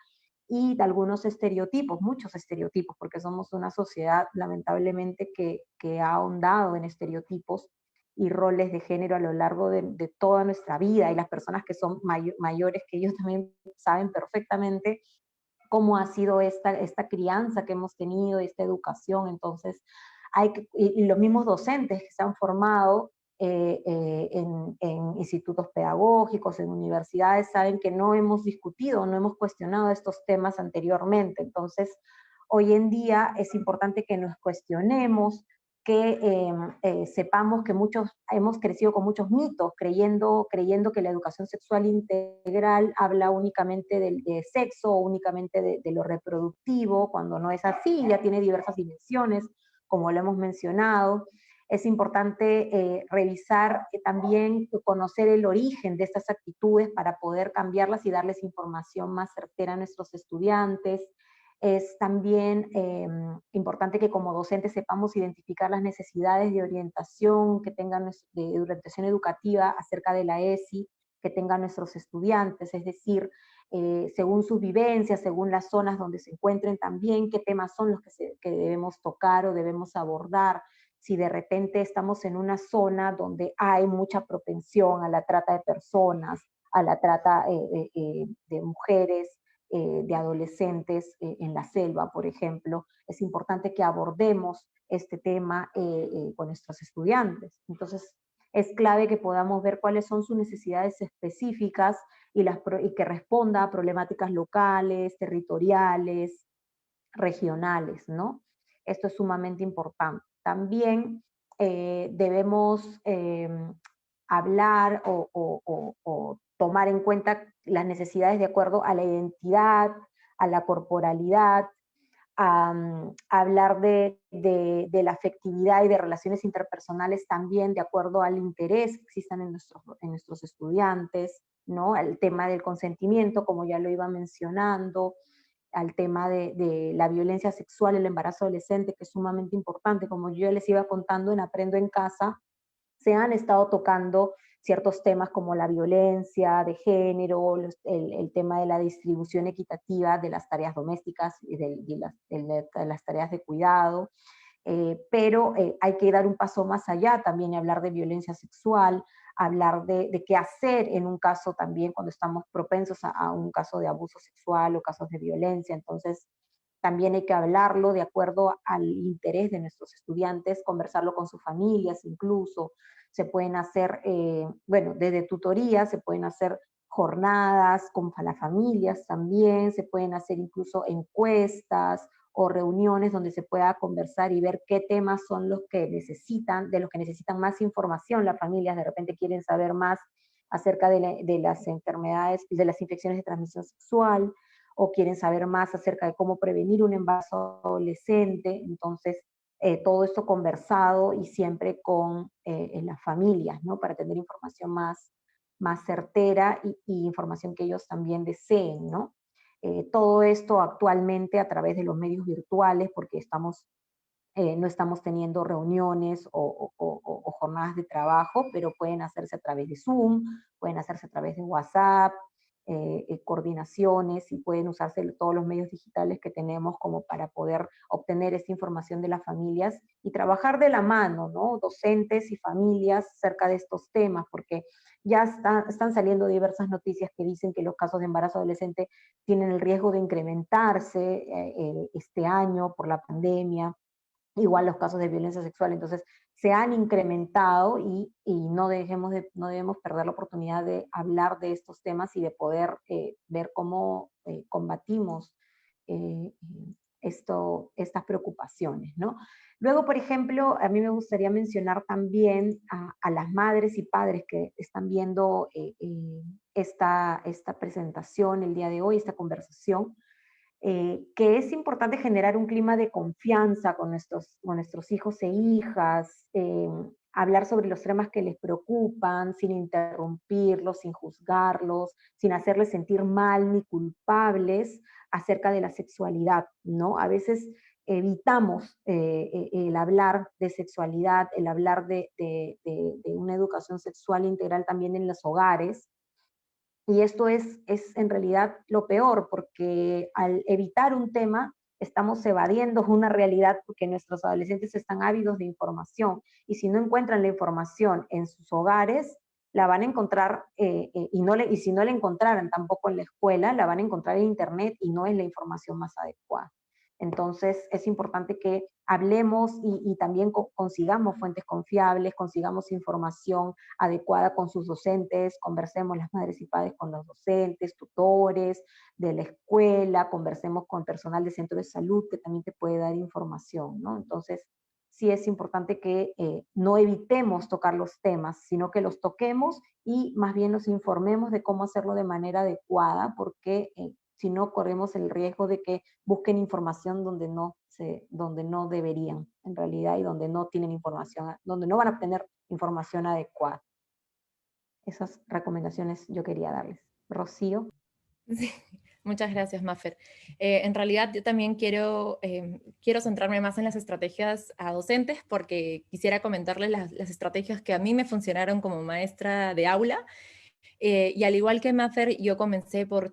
y de algunos estereotipos, muchos estereotipos, porque somos una sociedad lamentablemente que ha ahondado en estereotipos y roles de género a lo largo de toda nuestra vida, y las personas que son mayores que ellos también saben perfectamente cómo ha sido esta crianza que hemos tenido, esta educación. Entonces, y los mismos docentes que se han formado en institutos pedagógicos, en universidades, saben que no hemos discutido, no hemos cuestionado estos temas anteriormente. Entonces, hoy en día es importante que nos cuestionemos, que sepamos que muchos hemos crecido con muchos mitos, creyendo que la educación sexual integral habla únicamente de sexo o únicamente de lo reproductivo, cuando no es así, ya tiene diversas dimensiones, como lo hemos mencionado. Es importante revisar también, conocer el origen de estas actitudes para poder cambiarlas y darles información más certera a nuestros estudiantes. Es también importante que como docentes sepamos identificar las necesidades de orientación que tengan, de orientación educativa acerca de la ESI, que tengan nuestros estudiantes, es decir, según sus vivencias, según las zonas donde se encuentren también, qué temas son los que debemos tocar o debemos abordar. Si de repente estamos en una zona donde hay mucha propensión a la trata de personas, a la trata de mujeres, de adolescentes en la selva, por ejemplo, es importante que abordemos este tema con nuestros estudiantes. Entonces, es clave que podamos ver cuáles son sus necesidades específicas y que responda a problemáticas locales, territoriales, regionales, ¿no? Esto es sumamente importante. También debemos hablar o tomar en cuenta las necesidades de acuerdo a la identidad, a la corporalidad, a hablar de la afectividad y de relaciones interpersonales también de acuerdo al interés que existan en nuestros estudiantes, ¿no? El tema del consentimiento, como ya lo iba mencionando, al tema de la violencia sexual, el embarazo adolescente, que es sumamente importante. Como yo les iba contando en Aprendo en Casa, se han estado tocando ciertos temas como la violencia de género, el tema de la distribución equitativa de las tareas domésticas y de las tareas de cuidado, pero hay que dar un paso más allá también y hablar de violencia sexual, hablar de qué hacer en un caso también cuando estamos propensos a un caso de abuso sexual o casos de violencia. Entonces, también hay que hablarlo de acuerdo al interés de nuestros estudiantes, conversarlo con sus familias incluso. Se pueden hacer, bueno, desde tutorías, se pueden hacer jornadas con las familias también, se pueden hacer incluso encuestas o reuniones donde se pueda conversar y ver qué temas son los que necesitan, de los que necesitan más información. Las familias de repente quieren saber más acerca de las enfermedades, de las infecciones de transmisión sexual, o quieren saber más acerca de cómo prevenir un embarazo adolescente. Entonces, todo esto conversado y siempre con las familias, ¿no? Para tener información más certera y información que ellos también deseen, ¿no? Todo esto actualmente a través de los medios virtuales, porque no estamos teniendo reuniones o jornadas de trabajo, pero pueden hacerse a través de Zoom, pueden hacerse a través de WhatsApp, coordinaciones, y pueden usarse todos los medios digitales que tenemos como para poder obtener esta información de las familias y trabajar de la mano, ¿no? Docentes y familias acerca de estos temas, porque ya están saliendo diversas noticias que dicen que los casos de embarazo adolescente tienen el riesgo de incrementarse este año por la pandemia, igual los casos de violencia sexual. Entonces, se han incrementado y no debemos perder la oportunidad de hablar de estos temas y de poder ver cómo combatimos eh, estas preocupaciones, ¿no? Luego, por ejemplo, a mí me gustaría mencionar también a las madres y padres que están viendo esta presentación el día de hoy, esta conversación, que es importante generar un clima de confianza con nuestros hijos e hijas, hablar sobre los temas que les preocupan, sin interrumpirlos, sin juzgarlos, sin hacerles sentir mal ni culpables acerca de la sexualidad, ¿no? A veces evitamos el hablar de sexualidad, el hablar de una educación sexual integral también en los hogares, y esto es en realidad lo peor, porque al evitar un tema, estamos evadiendo una realidad porque nuestros adolescentes están ávidos de información. Y si no encuentran la información en sus hogares, la van a encontrar, y si no la encontraran tampoco en la escuela, la van a encontrar en internet y no es la información más adecuada. Entonces es importante que hablemos y también consigamos fuentes confiables, consigamos información adecuada con sus docentes, conversemos las madres y padres con los docentes, tutores de la escuela, conversemos con personal de centro de salud que también te puede dar información, ¿no? Entonces, sí es importante que no evitemos tocar los temas, sino que los toquemos y más bien nos informemos de cómo hacerlo de manera adecuada, porque si no corremos el riesgo de que busquen información donde no deberían, en realidad, y donde no tienen información, donde no van a obtener información adecuada. Esas recomendaciones yo quería darles. Rocío. Sí, muchas gracias, Maffer. En realidad yo también quiero centrarme más en las estrategias a docentes porque quisiera comentarles las estrategias que a mí me funcionaron como maestra de aula. Y al igual que Maffer, yo comencé por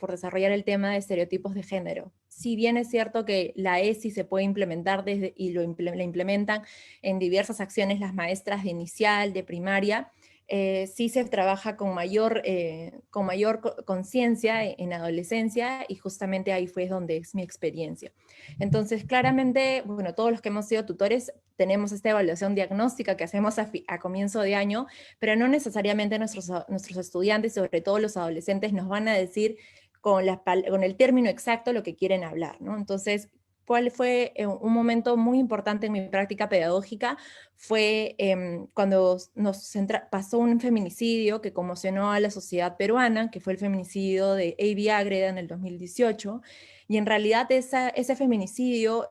desarrollar el tema de estereotipos de género. Si bien es cierto que la ESI se puede implementar la implementan en diversas acciones las maestras de inicial, de primaria, sí se trabaja con mayor conciencia en adolescencia, y justamente ahí fue donde es mi experiencia. Entonces, claramente, bueno, todos los que hemos sido tutores tenemos esta evaluación diagnóstica que hacemos a comienzo de año, pero no necesariamente nuestros estudiantes, sobre todo los adolescentes, nos van a decir con el término exacto lo que quieren hablar, ¿no? Entonces, ¿cuál fue un momento muy importante en mi práctica pedagógica? Fue cuando pasó un feminicidio que conmocionó a la sociedad peruana, que fue el feminicidio de Avi Ágreda en el 2018, y en realidad ese feminicidio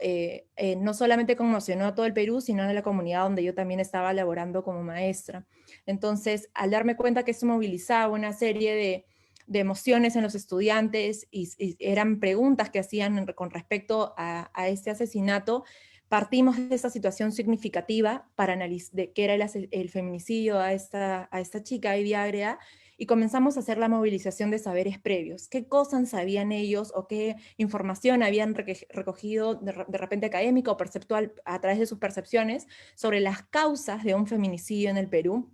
no solamente conmocionó a todo el Perú, sino a la comunidad donde yo también estaba laborando como maestra. Entonces, al darme cuenta que eso movilizaba una serie de emociones en los estudiantes y eran preguntas que hacían con respecto a este asesinato, partimos de esa situación significativa para analizar de qué era el feminicidio a esta chica, Avi Ágreda, y comenzamos a hacer la movilización de saberes previos. ¿Qué cosas sabían ellos o qué información habían recogido de repente académica o perceptual a través de sus percepciones sobre las causas de un feminicidio en el Perú?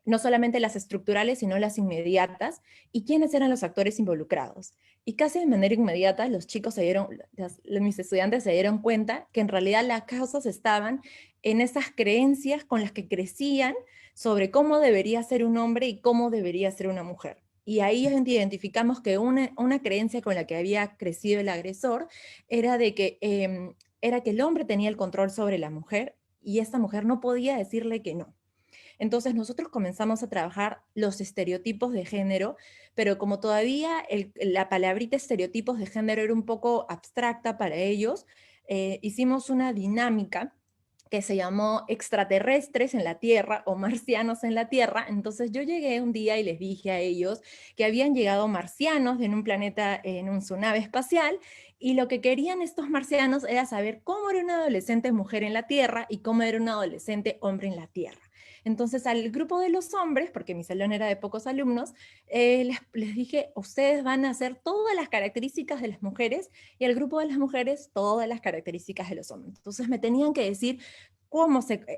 No solamente las estructurales, sino las inmediatas, y quiénes eran los actores involucrados. Y casi de manera inmediata mis estudiantes se dieron cuenta que en realidad las causas estaban en esas creencias con las que crecían sobre cómo debería ser un hombre y cómo debería ser una mujer. Y ahí identificamos que una creencia con la que había crecido el agresor era que el hombre tenía el control sobre la mujer y esta mujer no podía decirle que no. Entonces nosotros comenzamos a trabajar los estereotipos de género, pero como todavía la palabrita estereotipos de género era un poco abstracta para ellos, hicimos una dinámica que se llamó extraterrestres en la Tierra o marcianos en la Tierra. Entonces yo llegué un día y les dije a ellos que habían llegado marcianos en un planeta, su nave espacial, y lo que querían estos marcianos era saber cómo era una adolescente mujer en la Tierra y cómo era un adolescente hombre en la Tierra. Entonces al grupo de los hombres, porque mi salón era de pocos alumnos, les dije, ustedes van a hacer todas las características de las mujeres, y al grupo de las mujeres todas las características de los hombres. Entonces me tenían que decir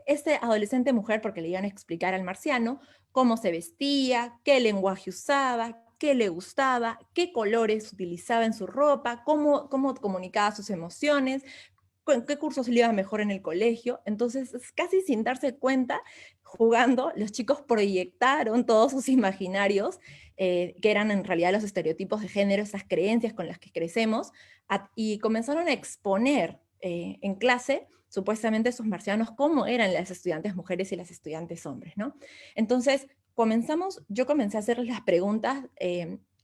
este adolescente mujer, porque le iban a explicar al marciano, cómo se vestía, qué lenguaje usaba, qué le gustaba, qué colores utilizaba en su ropa, cómo comunicaba sus emociones, con qué cursos le iba mejor en el colegio. Entonces, casi sin darse cuenta, jugando, los chicos proyectaron todos sus imaginarios, que eran en realidad los estereotipos de género, esas creencias con las que crecemos, y comenzaron a exponer en clase supuestamente esos marcianos cómo eran las estudiantes mujeres y las estudiantes hombres, ¿no? Entonces, yo comencé a hacerles las preguntas,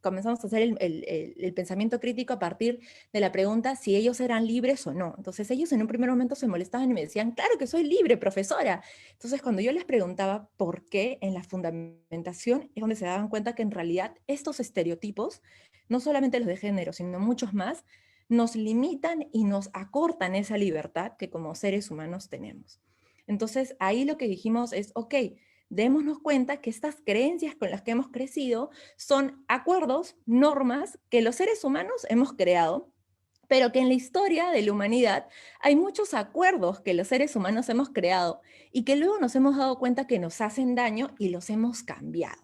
comenzamos a hacer el pensamiento crítico a partir de la pregunta si ellos eran libres o no. Entonces ellos en un primer momento se molestaban y me decían, claro que soy libre, profesora. Entonces cuando yo les preguntaba por qué, en la fundamentación es donde se daban cuenta que en realidad estos estereotipos, no solamente los de género, sino muchos más, nos limitan y nos acortan esa libertad que como seres humanos tenemos. Entonces ahí lo que dijimos es, ok, démonos cuenta que estas creencias con las que hemos crecido son acuerdos, normas que los seres humanos hemos creado, pero que en la historia de la humanidad hay muchos acuerdos que los seres humanos hemos creado y que luego nos hemos dado cuenta que nos hacen daño y los hemos cambiado.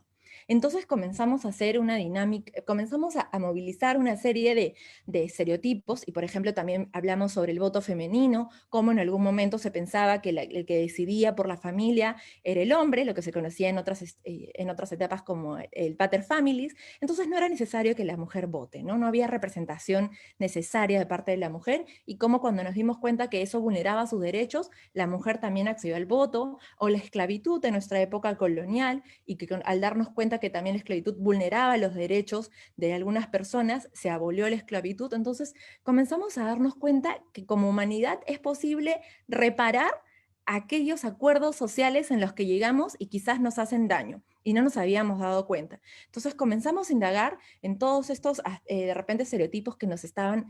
Entonces comenzamos a hacer una dinámica, comenzamos a movilizar una serie de estereotipos, y por ejemplo también hablamos sobre el voto femenino, cómo en algún momento se pensaba que el que decidía por la familia era el hombre, lo que se conocía en otras etapas como el pater families. Entonces no era necesario que la mujer vote, ¿no? No había representación necesaria de parte de la mujer, y cómo cuando nos dimos cuenta que eso vulneraba sus derechos, la mujer también accedió al voto, o la esclavitud de nuestra época colonial, y que al darnos cuenta cuenta que también la esclavitud vulneraba los derechos de algunas personas, se abolió la esclavitud, entonces comenzamos a darnos cuenta que como humanidad es posible reparar aquellos acuerdos sociales en los que llegamos y quizás nos hacen daño, y no nos habíamos dado cuenta. Entonces comenzamos a indagar en todos estos, de repente, estereotipos que nos estaban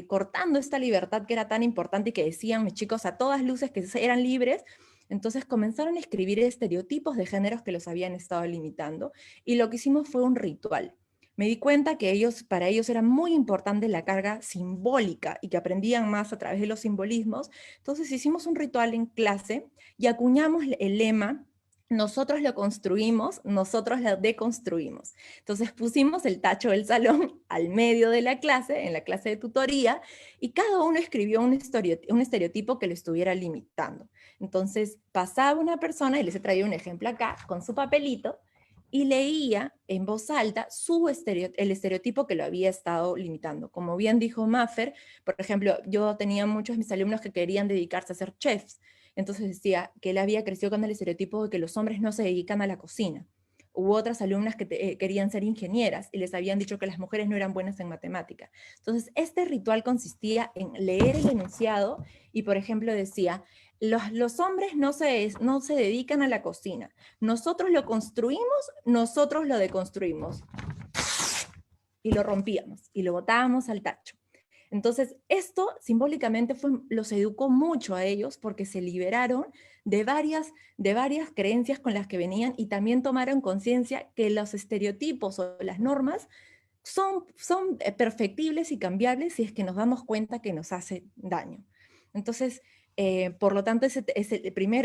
cortando esta libertad que era tan importante y que decían mis chicos a todas luces que eran libres. Entonces comenzaron a escribir estereotipos de géneros que los habían estado limitando, y lo que hicimos fue un ritual. Me di cuenta que para ellos era muy importante la carga simbólica y que aprendían más a través de los simbolismos. Entonces hicimos un ritual en clase y acuñamos el lema: nosotros lo construimos, nosotros lo deconstruimos. Entonces pusimos el tacho del salón al medio de la clase, en la clase de tutoría, y cada uno escribió un estereotipo que lo estuviera limitando. Entonces pasaba una persona, y les he traído un ejemplo acá, con su papelito, y leía en voz alta el estereotipo que lo había estado limitando. Como bien dijo Maffer, por ejemplo, yo tenía muchos de mis alumnos que querían dedicarse a ser chefs, entonces decía que él había crecido con el estereotipo de que los hombres no se dedican a la cocina. Hubo otras alumnas que querían ser ingenieras y les habían dicho que las mujeres no eran buenas en matemática. Entonces, este ritual consistía en leer el enunciado y, por ejemplo, decía: los hombres no se dedican a la cocina. Nosotros lo construimos, nosotros lo deconstruimos. Y lo rompíamos y lo botábamos al tacho. Entonces, esto simbólicamente los educó mucho a ellos porque se liberaron de varias creencias con las que venían, y también tomaron conciencia que los estereotipos o las normas son perfectibles y cambiables si es que nos damos cuenta que nos hace daño. Entonces, por lo tanto,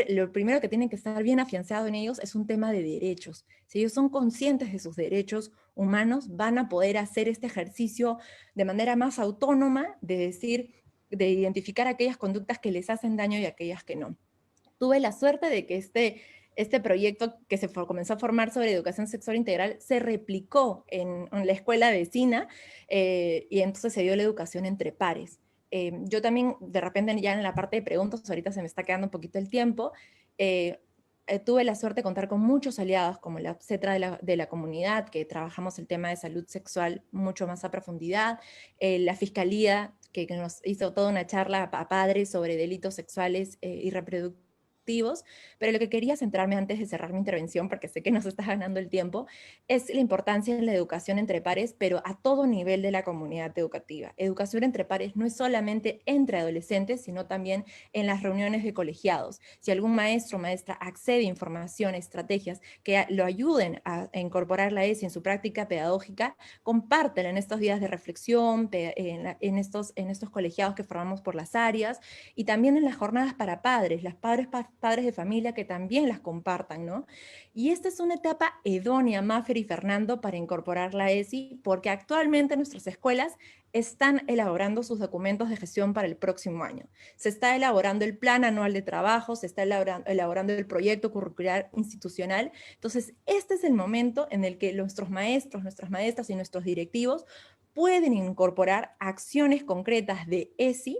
lo primero que tienen que estar bien afianzado en ellos es un tema de derechos. Si ellos son conscientes de sus derechos humanos, van a poder hacer este ejercicio de manera más autónoma, de identificar aquellas conductas que les hacen daño y aquellas que no. Tuve la suerte de que este proyecto que comenzó a formar sobre educación sexual integral se replicó en la escuela vecina, y entonces se dio la educación entre pares. Yo también, de repente, ya en la parte de preguntas, ahorita se me está quedando un poquito el tiempo, tuve la suerte de contar con muchos aliados, como la CETRA de la comunidad, que trabajamos el tema de salud sexual mucho más a profundidad, la Fiscalía, que nos hizo toda una charla a padres sobre delitos sexuales y reproductivos. Pero lo que quería centrarme antes de cerrar mi intervención, porque sé que nos está ganando el tiempo, es la importancia de la educación entre pares, pero a todo nivel de la comunidad educativa. Educación entre pares no es solamente entre adolescentes, sino también en las reuniones de colegiados. Si algún maestro o maestra accede a información, estrategias que lo ayuden a incorporar la ESI en su práctica pedagógica, compártela en estos días de reflexión, en estos colegiados que formamos por las áreas, y también en las jornadas para padres, padres de familia que también las compartan, ¿no? Y esta es una etapa idónea, Maffer y Fernando, para incorporar la ESI, porque actualmente nuestras escuelas están elaborando sus documentos de gestión para el próximo año. Se está elaborando el plan anual de trabajo, se está elaborando el proyecto curricular institucional. Entonces, este es el momento en el que nuestros maestros, nuestras maestras y nuestros directivos pueden incorporar acciones concretas de ESI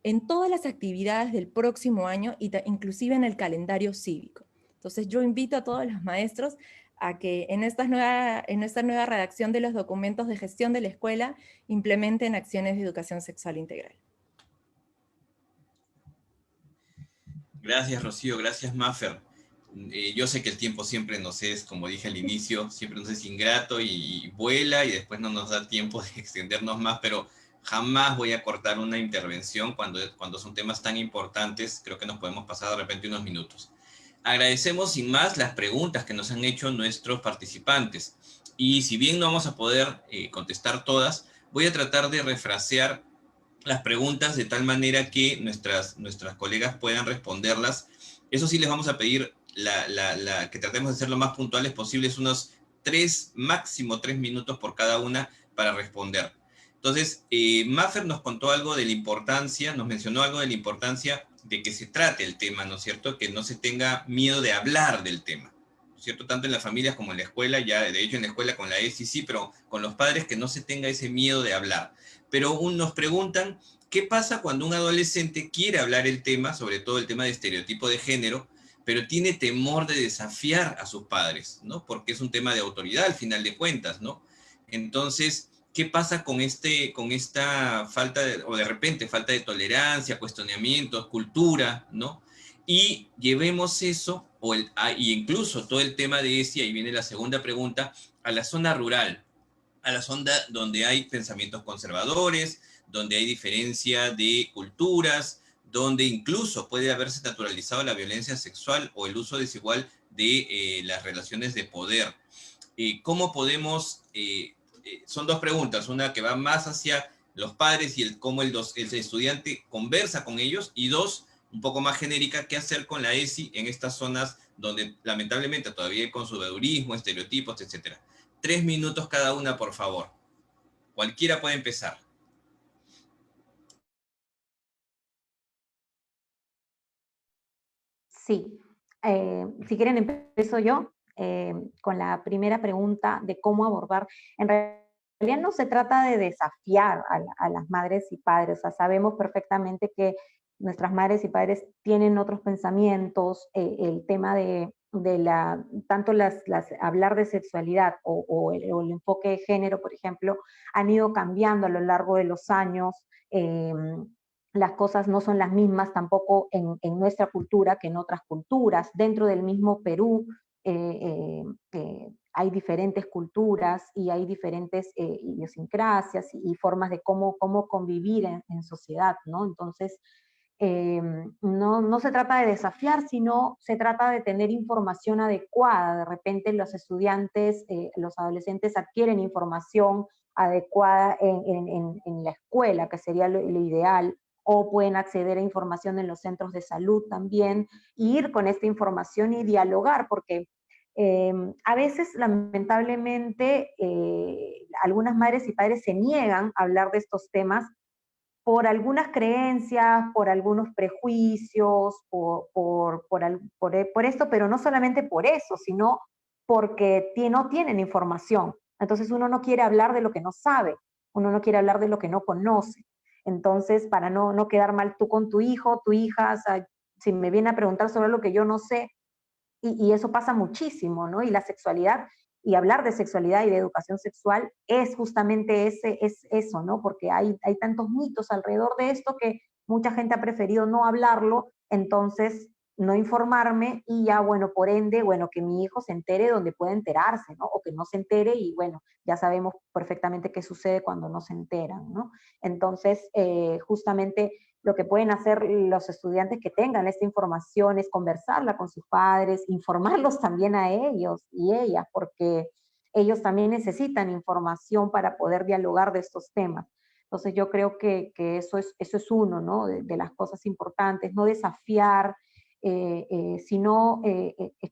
en todas las actividades del próximo año, y inclusive en el calendario cívico. Entonces yo invito a todos los maestros a que en esta nueva redacción de los documentos de gestión de la escuela implementen acciones de educación sexual integral. Gracias, Rocío. Gracias, Maffer. Yo sé que el tiempo siempre nos es, como dije al inicio, siempre nos es ingrato y vuela, y después no nos da tiempo de extendernos más, pero jamás voy a cortar una intervención cuando son temas tan importantes. Creo que nos podemos pasar de repente unos minutos. Agradecemos sin más las preguntas que nos han hecho nuestros participantes. Y si bien no vamos a poder contestar todas, voy a tratar de refrasear las preguntas de tal manera que nuestras colegas puedan responderlas. Eso sí, les vamos a pedir que tratemos de ser lo más puntuales posibles, unos máximo 3 minutos por cada una para responder. Entonces, Maffer nos contó algo de la importancia, nos mencionó algo de la importancia de que se trate el tema, ¿no es cierto? Que no se tenga miedo de hablar del tema, ¿no es cierto? Tanto en las familias como en la escuela, ya de hecho en la escuela con la ESI sí, pero con los padres que no se tenga ese miedo de hablar. Pero nos preguntan, ¿qué pasa cuando un adolescente quiere hablar el tema, sobre todo el tema de estereotipo de género, pero tiene temor de desafiar a sus padres, ¿no? Porque es un tema de autoridad al final de cuentas, ¿no? Entonces, ¿qué pasa con esta falta o de repente falta de tolerancia, cuestionamientos, cultura, ¿no? Y llevemos eso, y incluso todo el tema de ese, ahí viene la segunda pregunta, a la zona rural, a la zona donde hay pensamientos conservadores, donde hay diferencia de culturas, donde incluso puede haberse naturalizado la violencia sexual o el uso desigual de las relaciones de poder. ¿Cómo podemos, son dos preguntas, una que va más hacia los padres y cómo el estudiante conversa con ellos, y dos, un poco más genérica, qué hacer con la ESI en estas zonas donde lamentablemente todavía hay conservadurismo, estereotipos, etcétera. 3 minutos cada una, por favor. Cualquiera puede empezar. Sí, si quieren empiezo yo con la primera pregunta de cómo abordar. En realidad no se trata de desafiar a las madres y padres, o sea, sabemos perfectamente que nuestras madres y padres tienen otros pensamientos, el tema tanto hablar de sexualidad o el enfoque de género, por ejemplo, han ido cambiando a lo largo de los años. Las cosas no son las mismas tampoco en nuestra cultura que en otras culturas. Dentro del mismo Perú hay diferentes culturas y hay diferentes idiosincrasias y formas de cómo convivir en sociedad, ¿no? Entonces, no se trata de desafiar, sino se trata de tener información adecuada. De repente los estudiantes, los adolescentes adquieren información adecuada en la escuela, que sería lo ideal, o pueden acceder a información en los centros de salud también, y ir con esta información y dialogar, porque a veces, lamentablemente, algunas madres y padres se niegan a hablar de estos temas por algunas creencias, por algunos prejuicios, por esto, pero no solamente por eso, sino porque no tienen información. Entonces uno no quiere hablar de lo que no sabe, uno no quiere hablar de lo que no conoce. Entonces, para no quedar mal tú con tu hijo, tu hija, o sea, si me viene a preguntar sobre lo que yo no sé, y eso pasa muchísimo, ¿no? Y la sexualidad, y hablar de sexualidad y de educación sexual es justamente es eso, ¿no? Porque hay tantos mitos alrededor de esto que mucha gente ha preferido no hablarlo, entonces no informarme y ya, bueno, por ende, bueno, que mi hijo se entere donde puede enterarse, ¿no? O que no se entere y, bueno, ya sabemos perfectamente qué sucede cuando no se enteran, ¿no? Entonces, justamente lo que pueden hacer los estudiantes que tengan esta información es conversarla con sus padres, informarlos también a ellos y ellas, porque ellos también necesitan información para poder dialogar de estos temas. Entonces yo creo que eso es uno, ¿no? De las cosas importantes, no desafiar, sino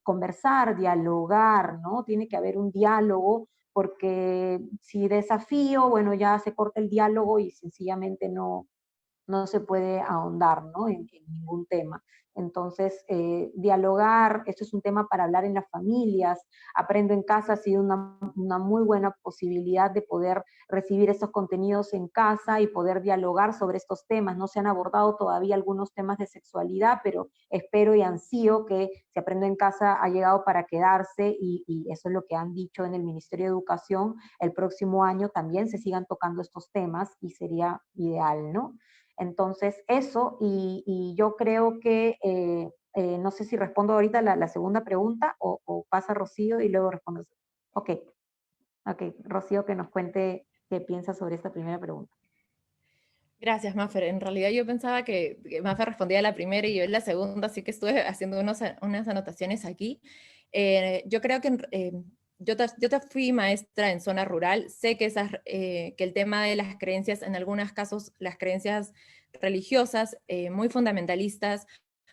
conversar, dialogar, ¿no? Tiene que haber un diálogo, porque si desafío, bueno, ya se corta el diálogo y sencillamente no se puede ahondar, ¿no? En ningún tema. Entonces, dialogar, esto es un tema para hablar en las familias. Aprendo en casa ha sido una muy buena posibilidad de poder recibir estos contenidos en casa y poder dialogar sobre estos temas. No se han abordado todavía algunos temas de sexualidad, pero espero y ansío que Si Aprendo en Casa ha llegado para quedarse, y eso es lo que han dicho en el Ministerio de Educación. El próximo año también se sigan tocando estos temas y sería ideal, ¿no? Entonces, eso, y yo creo que, no sé si respondo ahorita la segunda pregunta o pasa Rocío y luego respondo. Ok, ok, Rocío, que nos cuente qué piensa sobre esta primera pregunta. Gracias, Mafer. En realidad yo pensaba que Mafer respondía a la primera y yo en la segunda, así que estuve haciendo unas anotaciones aquí. Yo creo que yo fui maestra en zona rural, sé que el tema de las creencias, en algunos casos las creencias religiosas muy fundamentalistas,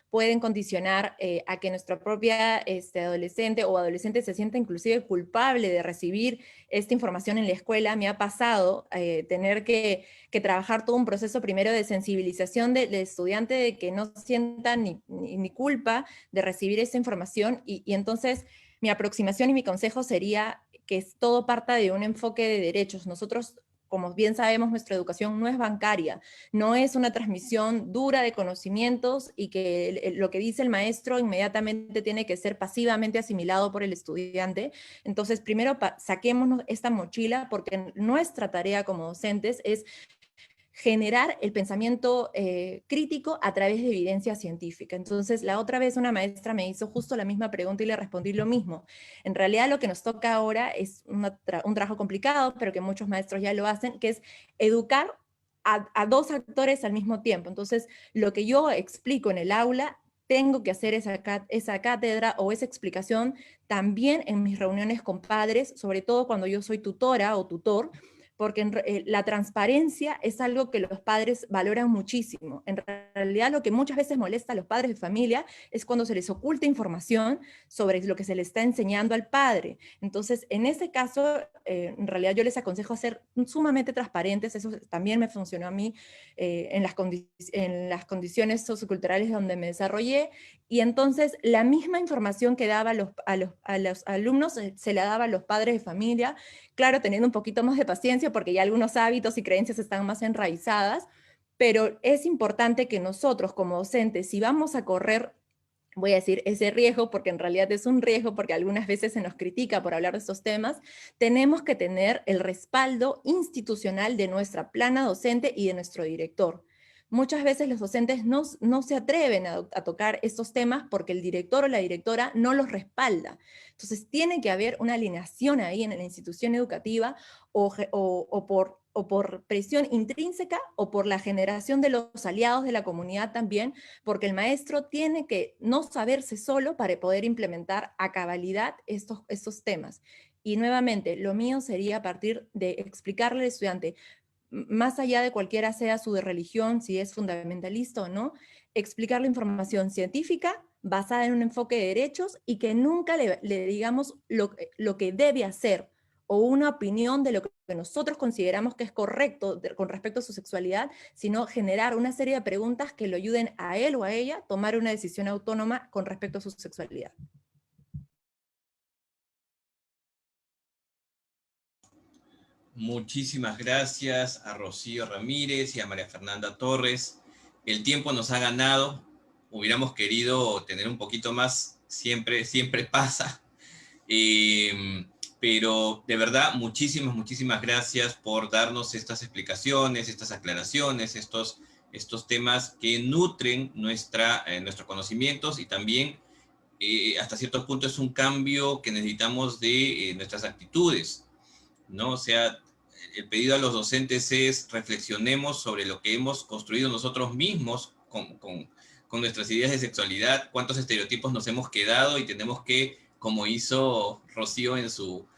pueden condicionar a que nuestra propia adolescente o adolescente se sienta inclusive culpable de recibir esta información en la escuela. Me ha pasado tener que trabajar todo un proceso primero de sensibilización del estudiante, de que no sienta ni culpa de recibir esa información, y entonces mi aproximación y mi consejo sería que todo parta de un enfoque de derechos. Nosotros como bien sabemos, nuestra educación no es bancaria, no es una transmisión dura de conocimientos y que lo que dice el maestro inmediatamente tiene que ser pasivamente asimilado por el estudiante. Entonces, primero saquémonos esta mochila, porque nuestra tarea como docentes es generar el pensamiento crítico a través de evidencia científica. Entonces, la otra vez una maestra me hizo justo la misma pregunta y le respondí lo mismo. En realidad lo que nos toca ahora es un trabajo complicado, pero que muchos maestros ya lo hacen, que es educar a dos actores al mismo tiempo. Entonces, lo que yo explico en el aula, tengo que hacer esa cátedra o esa explicación también en mis reuniones con padres, sobre todo cuando yo soy tutora o tutor, porque la transparencia es algo que los padres valoran muchísimo. En realidad lo que muchas veces molesta a los padres de familia es cuando se les oculta información sobre lo que se le está enseñando al padre. Entonces, en ese caso, en realidad yo les aconsejo ser sumamente transparentes. Eso también me funcionó a mí en las condiciones socioculturales donde me desarrollé, y entonces la misma información que daba a los alumnos se la daba a los padres de familia, claro, teniendo un poquito más de paciencia porque ya algunos hábitos y creencias están más enraizadas, pero es importante que nosotros como docentes, si vamos a correr, voy a decir, ese riesgo, porque en realidad es un riesgo, porque algunas veces se nos critica por hablar de estos temas, tenemos que tener el respaldo institucional de nuestra plana docente y de nuestro director. Muchas veces los docentes no se atreven a tocar estos temas porque el director o la directora no los respalda. Entonces tiene que haber una alineación ahí en la institución educativa, o por presión intrínseca o por la generación de los aliados de la comunidad también, porque el maestro tiene que no saberse solo para poder implementar a cabalidad estos temas. Y nuevamente, lo mío sería a partir de explicarle al estudiante, más allá de cualquiera sea su religión, si es fundamentalista o no, explicar la información científica basada en un enfoque de derechos, y que nunca le digamos lo que debe hacer o una opinión de lo que nosotros consideramos que es correcto con respecto a su sexualidad, sino generar una serie de preguntas que lo ayuden a él o a ella a tomar una decisión autónoma con respecto a su sexualidad. Muchísimas gracias a Rocío Ramírez y a María Fernanda Torres. El tiempo nos ha ganado. Hubiéramos querido tener un poquito más, siempre pasa. Pero de verdad, muchísimas gracias por darnos estas explicaciones, estas aclaraciones, estos temas que nutren nuestros conocimientos, y también hasta cierto punto es un cambio que necesitamos de nuestras actitudes, ¿no? O sea, el pedido a los docentes es reflexionemos sobre lo que hemos construido nosotros mismos con nuestras ideas de sexualidad, cuántos estereotipos nos hemos quedado, y tenemos que, como hizo Rocío en su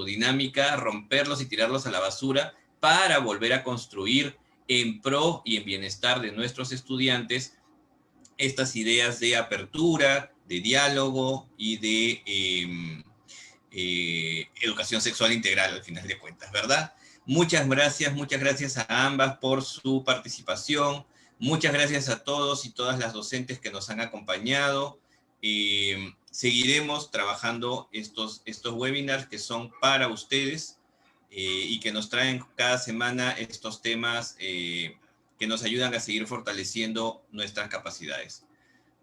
dinámica, romperlos y tirarlos a la basura para volver a construir en pro y en bienestar de nuestros estudiantes estas ideas de apertura, de diálogo y de educación sexual integral, al final de cuentas, ¿verdad? Muchas gracias a ambas por su participación. Muchas gracias a todos y todas las docentes que nos han acompañado. Seguiremos trabajando estos webinars que son para ustedes, y que nos traen cada semana estos temas que nos ayudan a seguir fortaleciendo nuestras capacidades.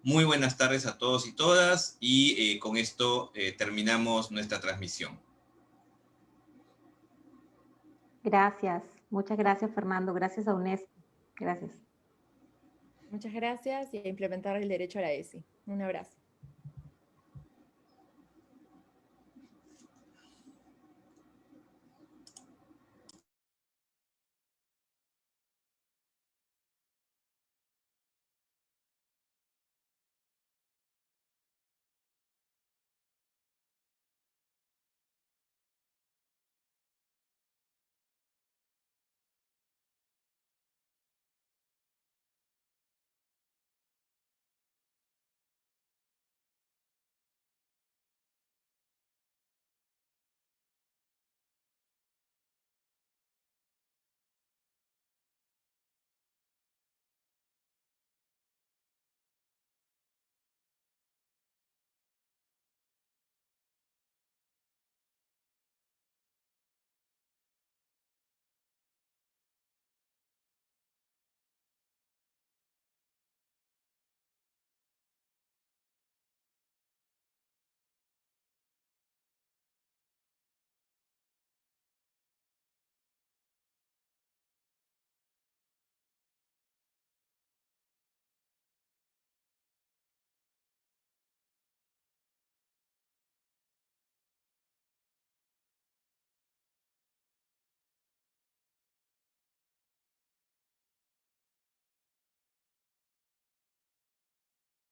Muy buenas tardes a todos y todas, y con esto terminamos nuestra transmisión. Gracias, muchas gracias Fernando, gracias a UNESCO, gracias. Muchas gracias, y a implementar el derecho a la ESI. Un abrazo.